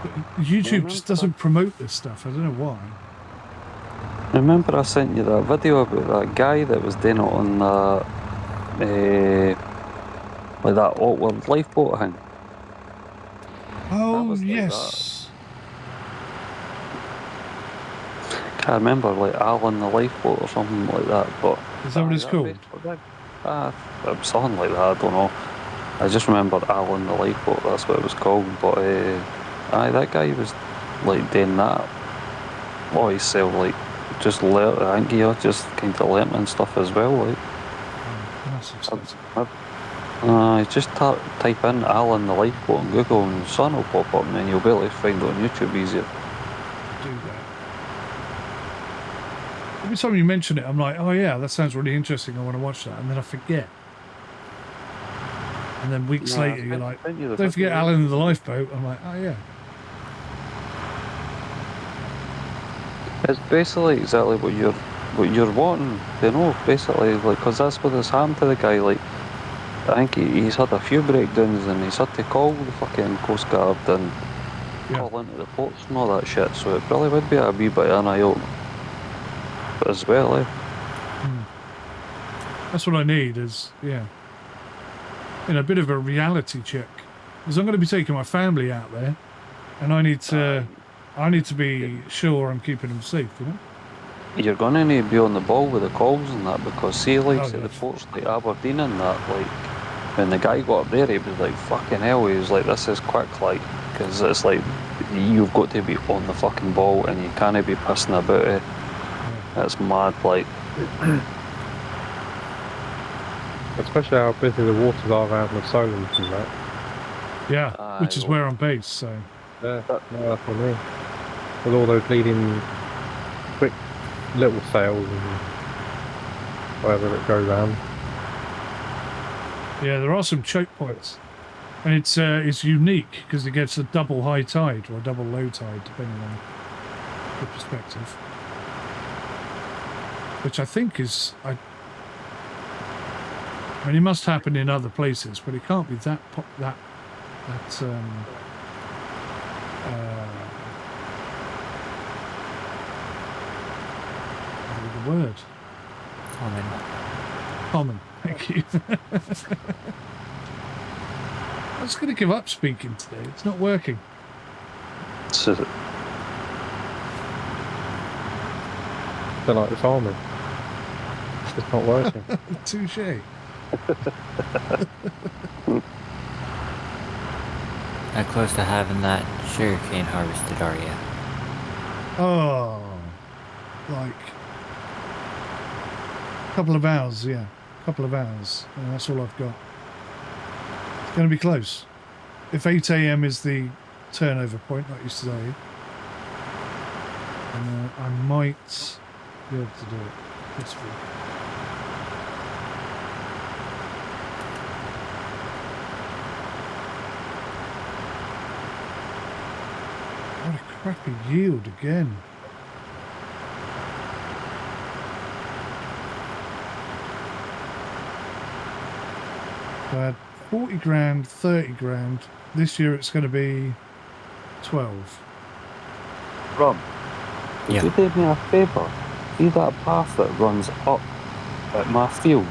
But YouTube just doesn't promote this stuff. I don't know why. Remember I sent you that video about that guy that was doing it on that, like that awkward lifeboat thing? Oh, was like yes. Can't remember, like Alan the lifeboat or something like that, but... Is that what it's called? Something like that, I don't know. I just remember Alan the lifeboat, that's what it was called, but that guy was like doing that. Well, he sell like just I think he just kind of learnt and stuff as well, like. That's expensive. Just type in Alan the lifeboat on Google and something will pop up, and then you'll be able to find it on YouTube easier. Do that. Every time you mention it, I'm like, oh yeah, that sounds really interesting, I want to watch that, and then I forget. And then weeks later, you're like, don't forget Alan and the lifeboat. I'm like, oh yeah. It's basically exactly what you're wanting, you know, basically, like, because that's what has happened to the guy, like, I think he's had a few breakdowns and he's had to call the fucking Coast Guard and Yeah. call into the ports and all that shit, so it probably would be a wee bit of an eye-opener. But as well, That's what I need is, yeah. A bit of a reality check. Because I'm going to be taking my family out there. And I need to be sure I'm keeping them safe, you know? you're gonna need to be on the ball with the calls and that, because see, like, Oh, at yeah. the ports like Aberdeen and that, like, when the guy got up there, he was like, fucking hell, he was like, this is quick, like, because it's like, you've got to be on the fucking ball and you can't be pissing about it. It's mad, like. Especially how busy the waters are around the Solent and that. Yeah, which is where I'm based, so... Yeah, no, that's what I mean. With all those leading quick little sails and whatever that go round. Yeah, there are some choke points. And it's unique because it gets a double high tide or a double low tide, depending on the perspective. Which I think is... I mean, it must happen in other places, but it can't be that the word. Common. Thank you. I'm just going to give up speaking today. It's not working. They're like the farming. It's not working. Touche. How close to having that sugarcane harvested are you? Oh, like a couple of hours, yeah. A couple of hours. And that's all I've got. It's going to be close. If 8 AM is the turnover point, like you say, I might be able to do it. Possibly. What a crappy yield again. So I had 40 grand, 30 grand. This year it's going to be 12. Rob, Yeah. could you do me a favour? See that path that runs up at my field?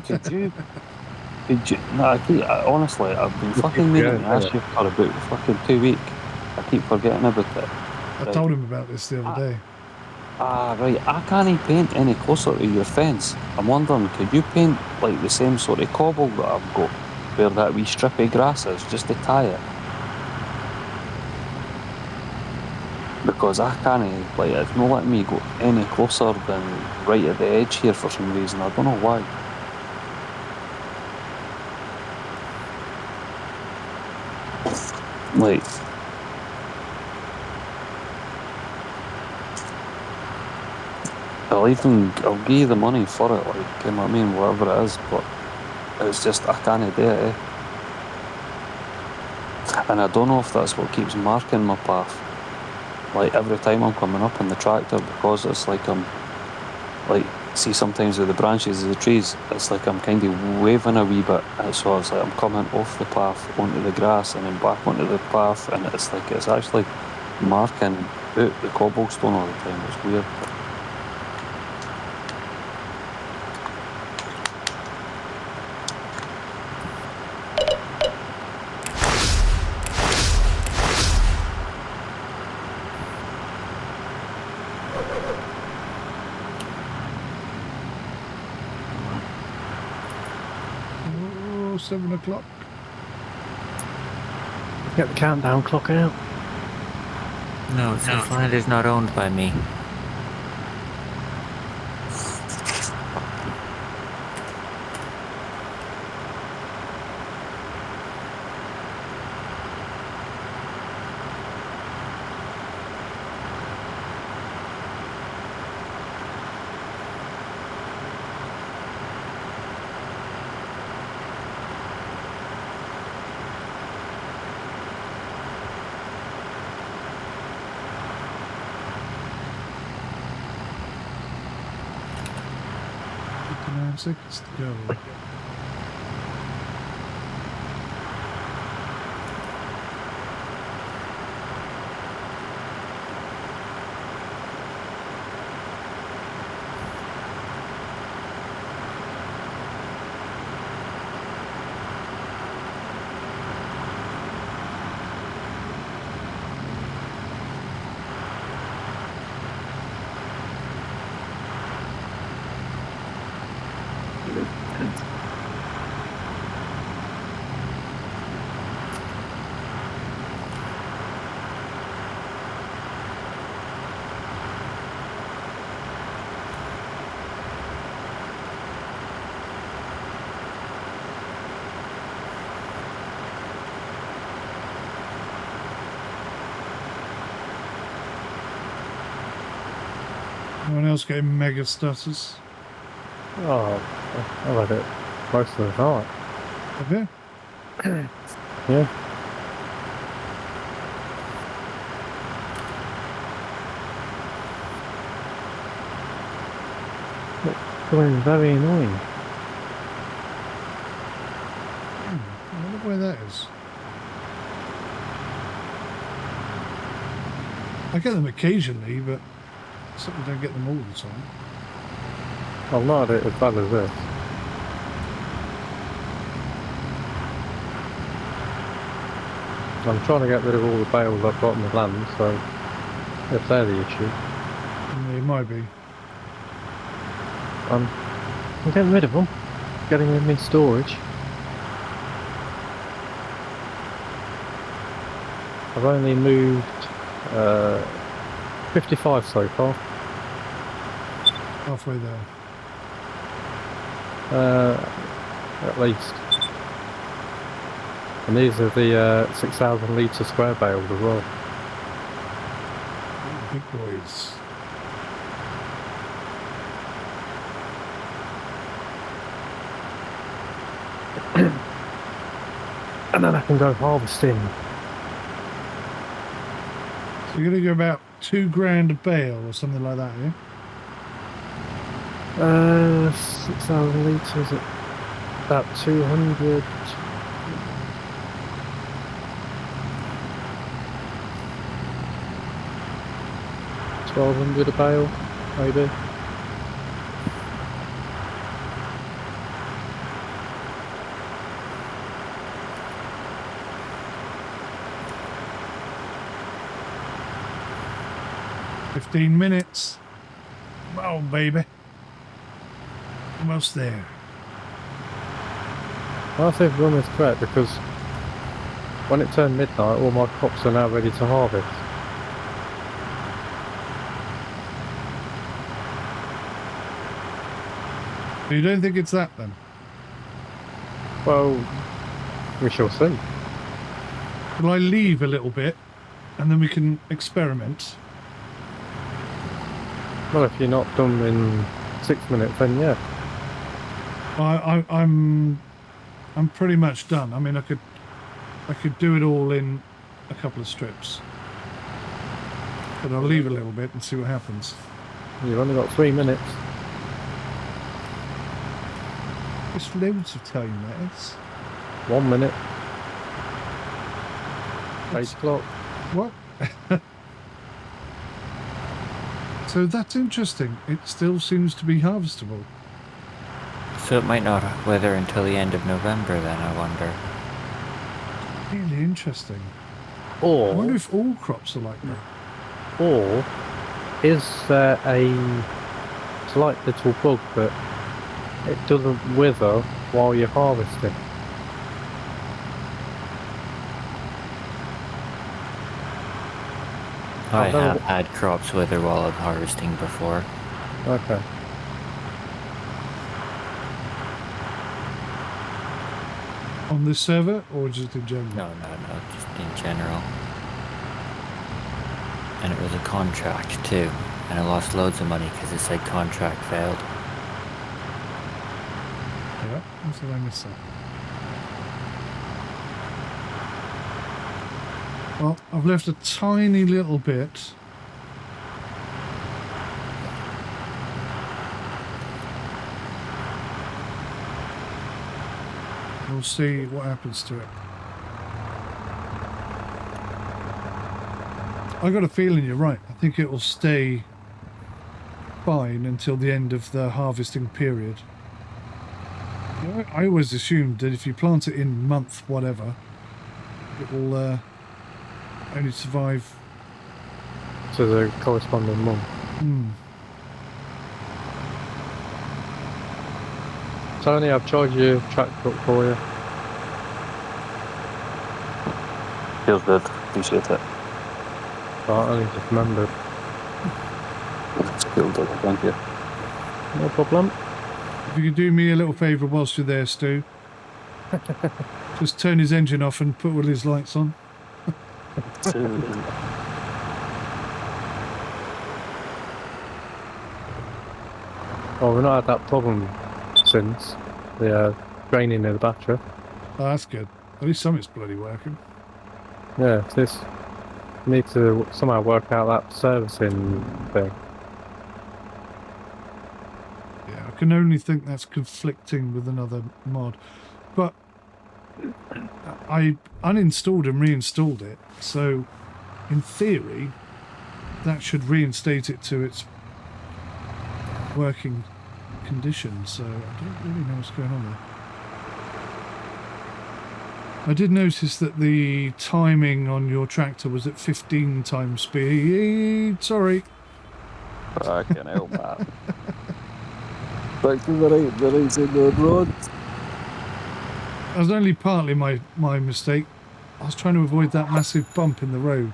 Could you... honestly, I've been fucking meaning to ask you for about fucking 2 weeks. I keep forgetting about it. I told him about this the other day. Right. I can't paint any closer to your fence. I'm wondering, could you paint like the same sort of cobble that I've got, where that wee strip of grass is, just to tie it? Because I can't, like, it's not letting me go any closer than right at the edge here for some reason. I don't know why. Like, I'll give you the money for it, like, you know what I mean, whatever it is, but it's just, I can't do it, And I don't know if that's what keeps marking my path. Like, every time I'm coming up on the tractor, because it's like I'm, like, see sometimes with the branches of the trees, it's like I'm kind of waving a wee bit, and so it's like I'm coming off the path onto the grass and then back onto the path, and it's like, it's actually marking out the cobblestone all the time. It's weird. Oh, 7 o'clock. Get the countdown clock out. No, this land is not owned by me. Seconds to go. Anyone else getting mega stutters? Oh, I've had it most of the night. Have you? Yeah. It's becoming very annoying. I wonder where that is. I get them occasionally, but I certainly don't get them all the time. I've not had it as bad as this. I'm trying to get rid of all the bales I've got in the land, so if they're the issue, Yeah, it might be. I'm getting rid of them, getting them in storage. I've only moved 55 so far. Halfway there. At least. And these are the 6,000 litre square bales as well. Big boys. And then I can go harvesting. So you're going to go about $2,000 a bale or something like that, yeah? 6,000 litres at about 200. $1,200 a bale, maybe. "15 minutes. Come on, baby. Almost there." I think Rum is correct because when it turned midnight, all my crops are now ready to harvest. So you don't think it's that then? Well, we shall see. Will I leave a little bit and then we can experiment? Well, if you're not done in 6 minutes, then yeah. I'm pretty much done. I mean, I could do it all in a couple of strips, but I'll leave a little bit and see what happens. You've only got 3 minutes. It's loads of time, that is. 1 minute. 8 o'clock. What? So that's interesting. It still seems to be harvestable. So it might not wither until the end of November then, I wonder. Really interesting. I wonder Or, if all crops are like that. or is there a slight little bug that it doesn't wither while you're harvesting? I I've never- have had crops wither while I'm harvesting before. Okay. On this server or just in general? No, just in general. And it was a contract too, and I lost loads of money because it said contract failed. Yeah, that's what I missed that. Well, I've left a tiny little bit. We'll see what happens to it. I got a feeling you're right. I think it will stay fine until the end of the harvesting period. You know, I always assumed that if you plant it in month whatever, it will only survive. To the corresponding month. Tony, I've charged your track book for you. Feels good. Appreciate it. I only just remembered. Feels good. Thank you. No problem. If you could do me a little favour whilst you're there, Stu, just turn his engine off and put all his lights on. Well, we've not had that problem since the draining of the battery. Oh, that's good. At least something's bloody working. Yeah, this need to somehow work out that servicing thing. Yeah, I can only think that's conflicting with another mod. But I uninstalled and reinstalled it, so in theory that should reinstate it to its working condition, so I don't really know what's going on there. I did notice that the timing on your tractor was at 15 times speed. Sorry. Fucking hell, man. Back to the right side of the road. That was only partly my mistake. I was trying to avoid that massive bump in the road.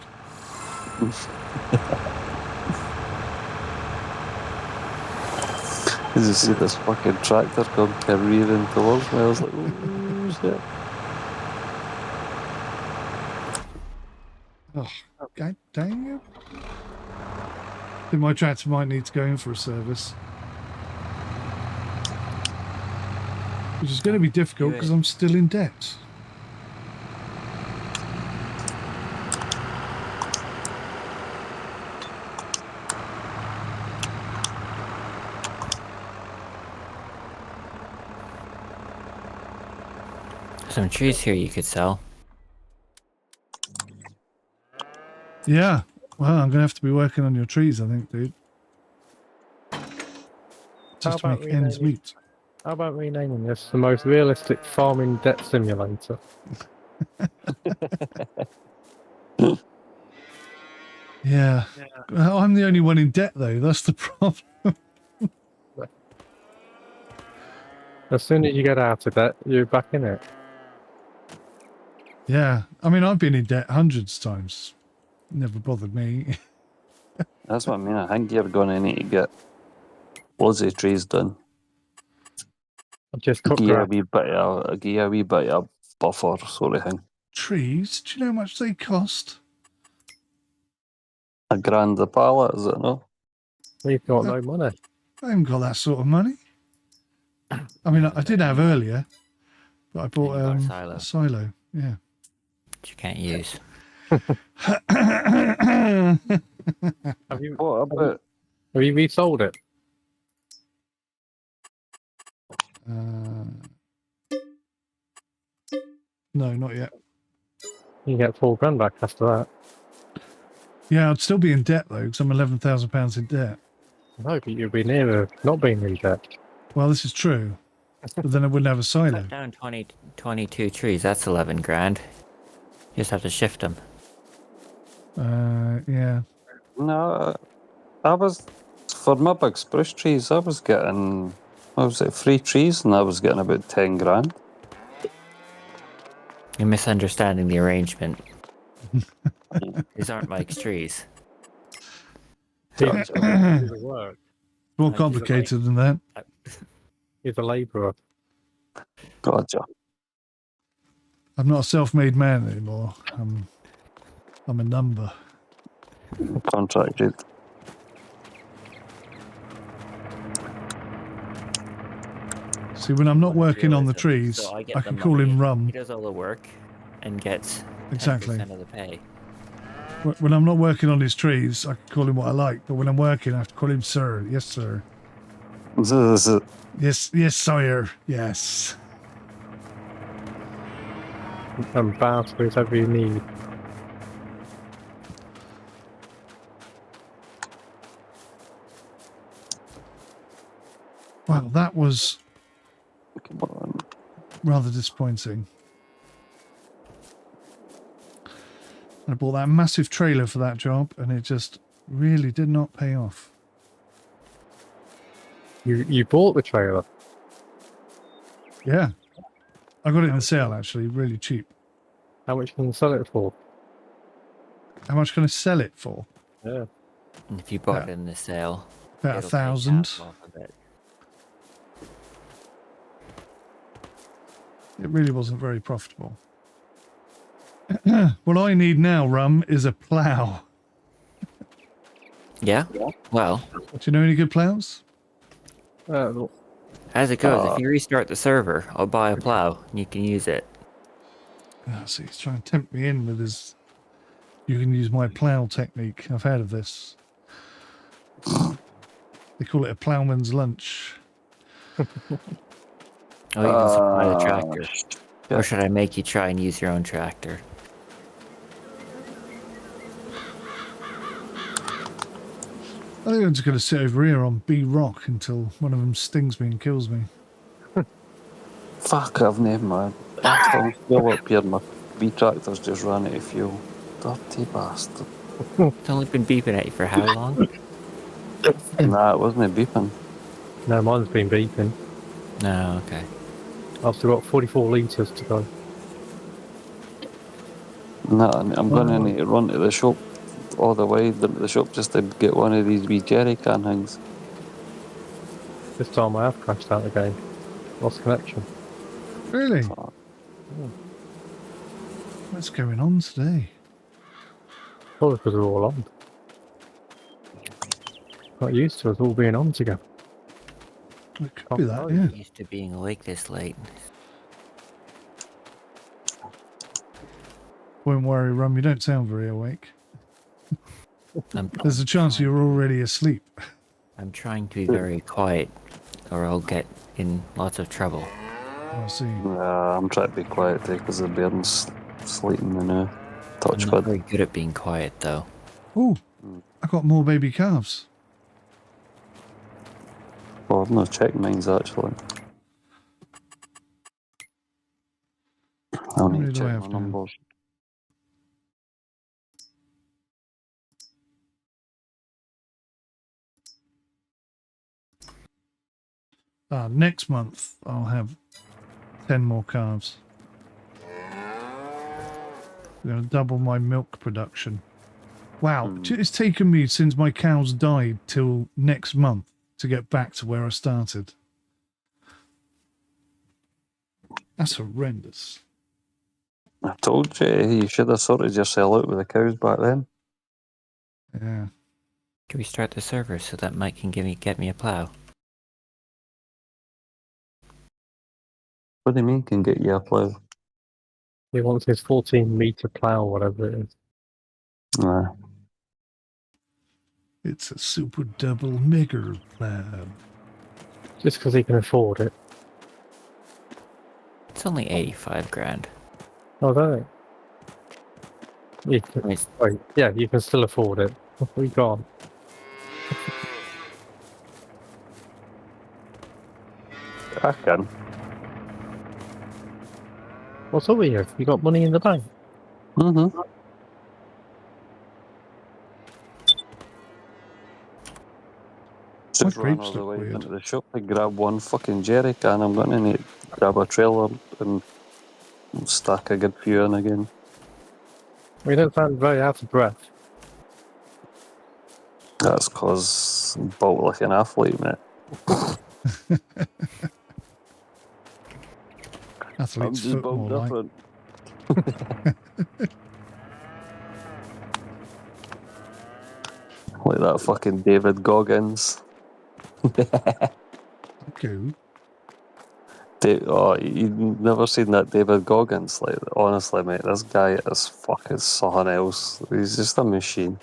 As you see this fucking tractor come careering towards me, I was like, oh shit. Oh, god dang it. I think my tractor might need to go in for a service. Which is going to be difficult because I'm still in debt. Some trees here you could sell. Yeah. Well, I'm going to have to be working on your trees, I think, dude. Just to about make ends meet. How about renaming this the most realistic farming debt simulator? Yeah. Well, I'm the only one in debt, though. That's the problem. As soon as you get out of debt, you're back in it. Yeah. I mean, I've been in debt hundreds of times. Never bothered me. That's what I mean. I think you're going to need to get loads of trees done. Just cut Give grass. a wee bit of buffer sort of thing. Trees? Do you know how much they cost? $1,000 a pallet, is it no? We've got no money. I haven't got that sort of money. I mean, I did have earlier, but I bought You bought a a silo. silo. Yeah. Which you can't use. Have you What about resold it? No, not yet. You get $4,000 back after that. Yeah, I'd still be in debt though, because I'm £11,000 in debt. No, but you'd be nearer not being in debt. Well, this is true, but then I wouldn't have a silo. Cut down 22 trees. That's 11 grand. You just have to shift them. Yeah. no? I was for my big spruce trees. I was getting, what was it, 3 trees, and I was getting about 10 grand. You're misunderstanding the arrangement. These aren't Mike's trees. He's a work. More complicated than that. He's a labourer. Gotcha. I'm not a self-made man anymore. I'm a number. Contracted. See, when I'm not working on the trees, So I get can the call money, him He Rum. does all the work and gets Exactly. 10% of the pay. When I'm not working on his trees, I can call him what I like. But when I'm working, I have to call him sir. Yes, sir. Yes, yes, sire. Yes. And bow to whatever you need. Well, that was Come on. rather disappointing. I bought that massive trailer for that job, and it just really did not pay off. You bought the trailer. Yeah. I got it in the sale, actually, really cheap. How much can you sell it for? How much can I sell it for? Yeah. And if you bought it in the sale, About it'll pay 1,000. half off of it. It really wasn't very profitable. What I need now, Rum, is a plough. Yeah? Well, Do you know any good ploughs? As it goes, if you restart the server, I'll buy a plow and you can use it. So he's trying to tempt me in with his. You can use my plough technique. I've heard of this. They call it a ploughman's lunch. Oh, you can supply the tractor. yeah. Or should I make you try and use your own tractor? I think I'm just going to sit over here on B Rock until one of them stings me and kills me. Fuck, I've named my actual fuel up here. My B tractor's just ran out of fuel. Dirty bastard. It's only been beeping at you for how long? Nah, it wasn't beeping. No, mine's been beeping. No, okay. I've still got 44 litres to go. Nah, I'm going to need to run to the shop all the way to the shop just to get one of these wee jerry can things. This time I have crashed out again. Lost connection. Really? Oh. What's going on today? Probably because we're all on. Not used to us all being on together. It could be that, yeah. I'm used to being awake this late. Won't worry, Rum, you don't sound very awake. I'm There's a chance you're already asleep. I'm trying to be very quiet, or I'll get in lots of trouble. I see. I'm trying to be quiet today because the bairn's sleeping in a I'm touch not bed. very good at being quiet, though. Oh, I got more baby calves. Well, I've not checked mines actually. I'll many need to do I check have my now? numbers. Next month, I'll have 10 more calves. I'm going to double my milk production. Wow, it's taken me since my cows died till next month to get back to where I started. That's horrendous. I told you should have sorted yourself out with the cows back then. Yeah. Can we start the server so that Mike can get me a plow? What do you mean can get you a plough? He wants his 14-metre plough, whatever it is. Nah. It's a super double mega plow. Just because he can afford it. It's only 85 grand. Oh, that. You can, It's- wait, yeah, you can still afford it. We gone. I can. What's up with you? You got money in the bank? Mm-hmm. Just My ran grapes all the look way weird. into the shop to grab one fucking jerry can. I'm going to need to grab a trailer and stack a good few in again. We don't sound very out of breath. That's because I'm built like an athlete, mate. Athlete's foot more like. Like that fucking David Goggins. Go. You've never seen that David Goggins? Like, honestly, mate, this guy is fucking something else. He's just a machine.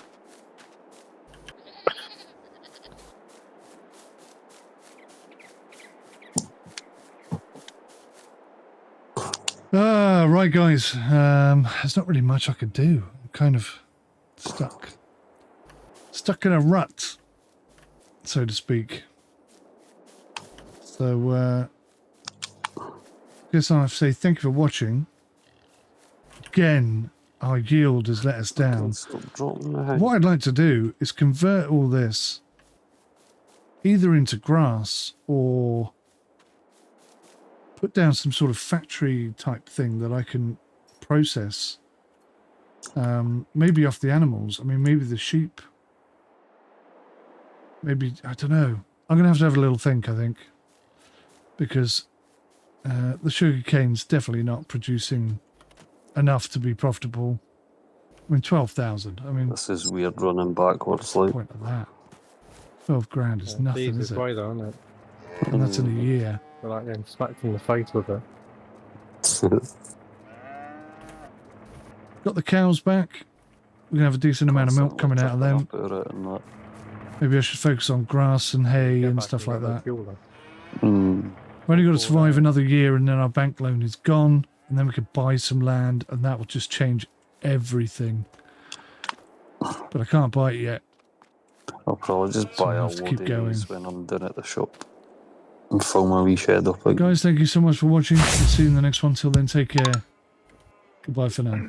Right, guys. There's not really much I could do. I'm kind of stuck in a rut, so to speak. So, guess I have to say thank you for watching. Again, our yield has let us down. Stop dropping the house. What I'd like to do is convert all this either into grass or put down some sort of factory type thing that I can process. Maybe off the animals. I mean, maybe the sheep. Maybe, I don't know. I'm going to have a little think, I think. Because the sugar cane's definitely not producing enough to be profitable. I mean, 12,000. I mean, This is weird running backwards, what's the like. point of that? 12 grand is nothing, Easy is it? way though, isn't it? And that's in a year. We're like getting smacked in the face with it. Got the cows back. We're going to have a decent amount of milk coming out of them. Maybe I should focus on grass and hay and stuff like that. Fuel, We've only got to survive another year and then our bank loan is gone. And then we could buy some land and that will just change everything. But I can't buy it yet. I'll probably just So buy I'll a have to load keep of going. these when I'm done at the shop. And fill my wee shed up again. Guys, thank you so much for watching. We'll see you in the next one. Till then, take care. Goodbye for now.